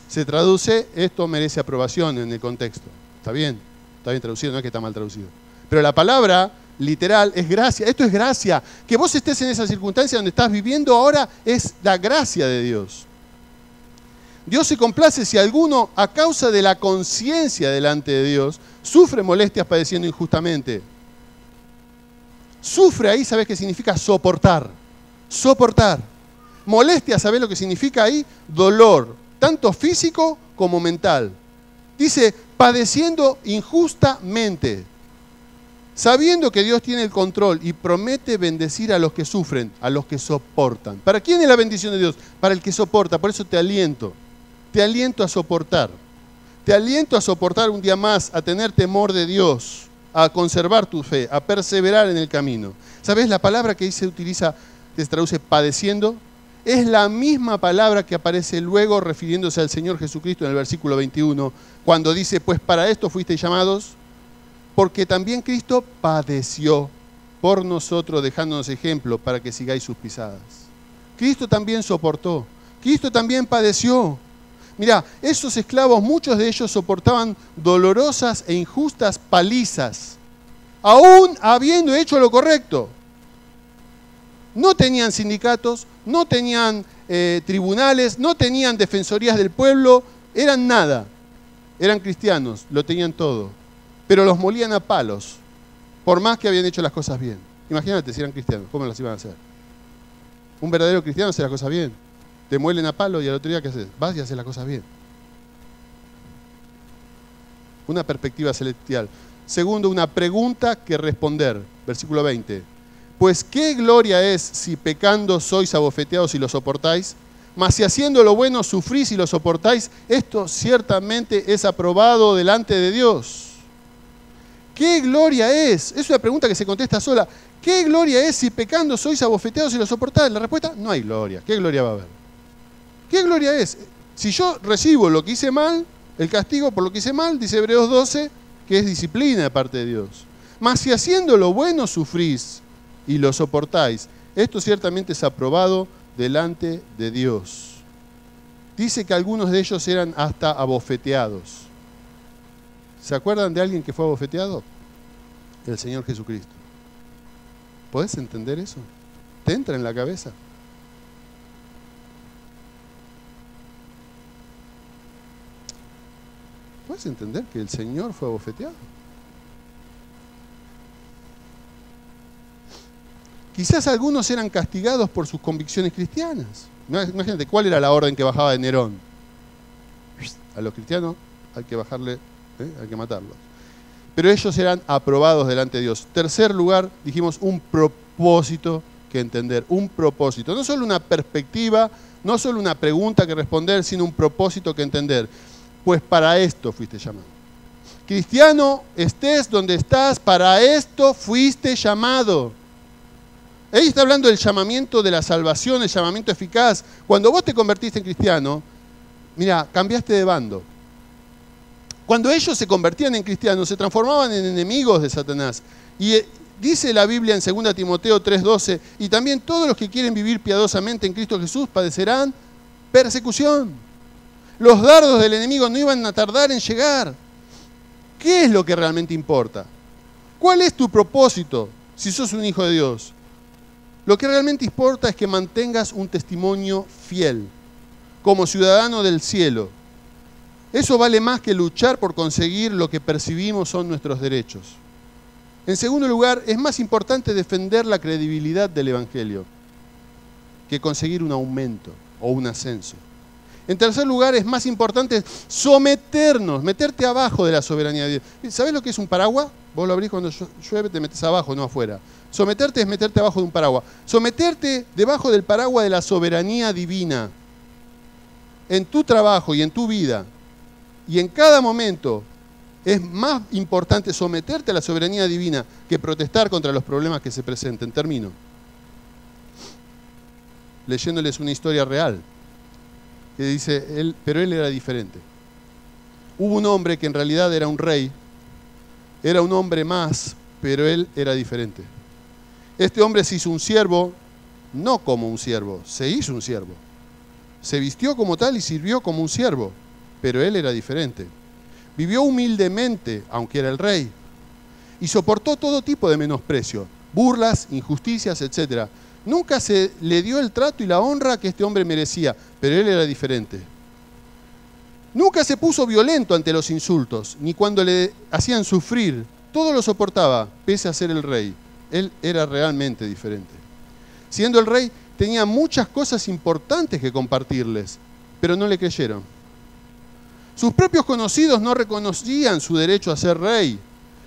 Se traduce, esto merece aprobación en el contexto. Está bien traducido, no es que está mal traducido. Pero la palabra literal es gracia. Esto es gracia. Que vos estés en esa circunstancia donde estás viviendo ahora es la gracia de Dios. Dios se complace si alguno, a causa de la conciencia delante de Dios, sufre molestias padeciendo injustamente. Sufre ahí, ¿sabes qué significa? Soportar. Soportar. Molestia, ¿sabes lo que significa ahí? Dolor, tanto físico como mental. Dice, padeciendo injustamente, sabiendo que Dios tiene el control y promete bendecir a los que sufren, a los que soportan. ¿Para quién es la bendición de Dios? Para el que soporta. Por eso te aliento a soportar. Te aliento a soportar un día más, a tener temor de Dios, a conservar tu fe, a perseverar en el camino. ¿Sabes? La palabra que ahí se utiliza, que se traduce padeciendo, es la misma palabra que aparece luego refiriéndose al Señor Jesucristo en el versículo 21, cuando dice, pues para esto fuisteis llamados, porque también Cristo padeció por nosotros, dejándonos ejemplo para que sigáis sus pisadas. Cristo también soportó, Cristo también padeció. Mirá, esos esclavos, muchos de ellos soportaban dolorosas e injustas palizas, aún habiendo hecho lo correcto. No tenían sindicatos, no tenían tribunales, no tenían defensorías del pueblo, eran nada. Eran cristianos, lo tenían todo. Pero los molían a palos, por más que habían hecho las cosas bien. Imagínate si eran cristianos, ¿cómo las iban a hacer? Un verdadero cristiano hace las cosas bien. Te muelen a palo y al otro día, ¿qué haces? Vas y haces las cosas bien. Una perspectiva celestial. Segundo, una pregunta que responder. Versículo 20. Pues qué gloria es si pecando sois abofeteados y lo soportáis, mas si haciendo lo bueno sufrís y lo soportáis, esto ciertamente es aprobado delante de Dios. ¿Qué gloria es? Es una pregunta que se contesta sola. ¿Qué gloria es si pecando sois abofeteados y lo soportáis? La respuesta, no hay gloria. ¿Qué gloria va a haber? ¿Qué gloria es? Si yo recibo lo que hice mal, el castigo por lo que hice mal, dice Hebreos 12, que es disciplina de parte de Dios. Mas si haciendo lo bueno sufrís y lo soportáis, esto ciertamente es aprobado delante de Dios. Dice que algunos de ellos eran hasta abofeteados. ¿Se acuerdan de alguien que fue abofeteado? El Señor Jesucristo. ¿Podés entender eso? ¿Te entra en la cabeza? ¿Puedes entender que el Señor fue abofeteado? Quizás algunos eran castigados por sus convicciones cristianas. Imagínate, ¿cuál era la orden que bajaba de Nerón? A los cristianos hay que bajarle, hay que matarlos. Pero ellos eran aprobados delante de Dios. Tercer lugar, dijimos, un propósito que entender. Un propósito. No solo una perspectiva, no solo una pregunta que responder, sino un propósito que entender. Pues para esto fuiste llamado. Cristiano, estés donde estás, para esto fuiste llamado. Ahí está hablando del llamamiento de la salvación, el llamamiento eficaz. Cuando vos te convertiste en cristiano, mira, cambiaste de bando. Cuando ellos se convertían en cristianos, se transformaban en enemigos de Satanás. Y dice la Biblia en 2 Timoteo 3:12, y también todos los que quieren vivir piadosamente en Cristo Jesús padecerán persecución. Los dardos del enemigo no iban a tardar en llegar. ¿Qué es lo que realmente importa? ¿Cuál es tu propósito si sos un hijo de Dios? Lo que realmente importa es que mantengas un testimonio fiel, como ciudadano del cielo. Eso vale más que luchar por conseguir lo que percibimos son nuestros derechos. En segundo lugar, es más importante defender la credibilidad del Evangelio que conseguir un aumento o un ascenso. En tercer lugar, es más importante someternos, meterte abajo de la soberanía de Dios. ¿Sabés lo que es un paraguas? Vos lo abrís cuando llueve, te metes abajo, no afuera. Someterte es meterte abajo de un paraguas. Someterte debajo del paraguas de la soberanía divina. En tu trabajo y en tu vida. Y en cada momento es más importante someterte a la soberanía divina que protestar contra los problemas que se presenten. Termino leyéndoles una historia real. Que dice, pero él era diferente. Hubo un hombre que en realidad era un rey, era un hombre más, pero él era diferente. Este hombre se hizo un siervo, no como un siervo, se hizo un siervo. Se vistió como tal y sirvió como un siervo, pero él era diferente. Vivió humildemente, aunque era el rey, y soportó todo tipo de menosprecio, burlas, injusticias, etc. Nunca se le dio el trato y la honra que este hombre merecía, pero él era diferente. Nunca se puso violento ante los insultos, ni cuando le hacían sufrir. Todo lo soportaba, pese a ser el rey. Él era realmente diferente. Siendo el rey, tenía muchas cosas importantes que compartirles, pero no le creyeron. Sus propios conocidos no reconocían su derecho a ser rey.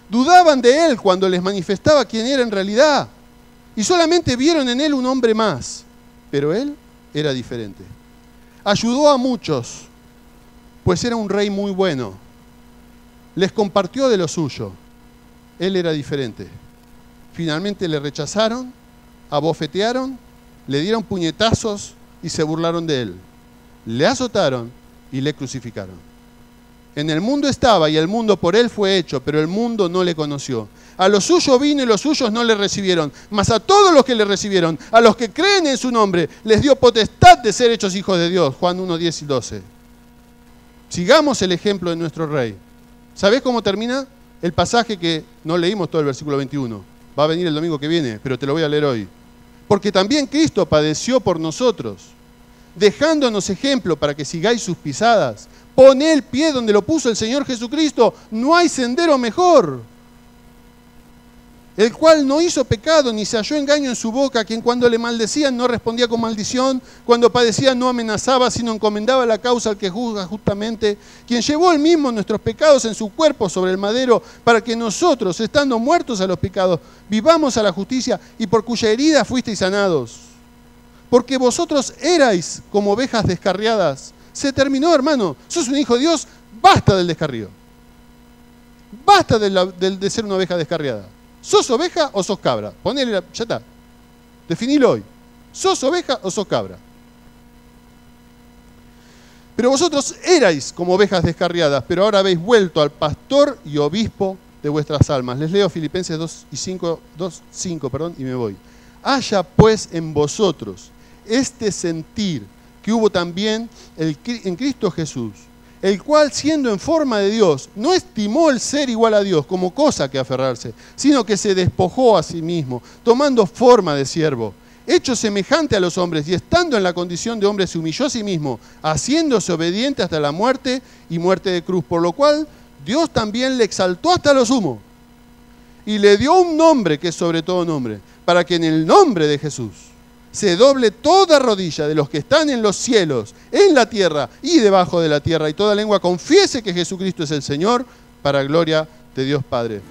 Dudaban de él cuando les manifestaba quién era en realidad. Y solamente vieron en él un hombre más. Pero él era diferente. Ayudó a muchos, pues era un rey muy bueno. Les compartió de lo suyo. Él era diferente. Finalmente le rechazaron, abofetearon, le dieron puñetazos y se burlaron de él. Le azotaron y le crucificaron. En el mundo estaba y el mundo por él fue hecho, pero el mundo no le conoció. A los suyos vino y los suyos no le recibieron. Mas a todos los que le recibieron, a los que creen en su nombre, les dio potestad de ser hechos hijos de Dios. Juan 1, 10 y 12. Sigamos el ejemplo de nuestro rey. ¿Sabés cómo termina? El pasaje que no leímos todo el versículo 21. Va a venir el domingo que viene, pero te lo voy a leer hoy. Porque también Cristo padeció por nosotros, dejándonos ejemplo para que sigáis sus pisadas. Poné el pie donde lo puso el Señor Jesucristo. No hay sendero mejor. el cual no hizo pecado ni se halló engaño en su boca, quien cuando le maldecían no respondía con maldición, cuando padecía no amenazaba, sino encomendaba la causa al que juzga justamente, quien llevó él mismo nuestros pecados en su cuerpo sobre el madero, para que nosotros, estando muertos a los pecados, vivamos a la justicia, y por cuya herida fuisteis sanados. Porque vosotros erais como ovejas descarriadas. Se terminó, hermano. Sos un hijo de Dios, basta del descarrío. Basta de ser una oveja descarriada. ¿Sos oveja o sos cabra? Ponele, ya está. Definilo hoy. ¿Sos oveja o sos cabra? Pero vosotros erais como ovejas descarriadas, pero ahora habéis vuelto al pastor y obispo de vuestras almas. Les leo Filipenses 2:5, y me voy. Haya pues en vosotros este sentir que hubo también en Cristo Jesús, el cual, siendo en forma de Dios, no estimó el ser igual a Dios como cosa que aferrarse, sino que se despojó a sí mismo, tomando forma de siervo, hecho semejante a los hombres, y estando en la condición de hombre se humilló a sí mismo, haciéndose obediente hasta la muerte y muerte de cruz, por lo cual Dios también le exaltó hasta lo sumo, y le dio un nombre que es sobre todo nombre, para que en el nombre de Jesús se doble toda rodilla de los que están en los cielos, en la tierra y debajo de la tierra, y toda lengua confiese que Jesucristo es el Señor, para gloria de Dios Padre.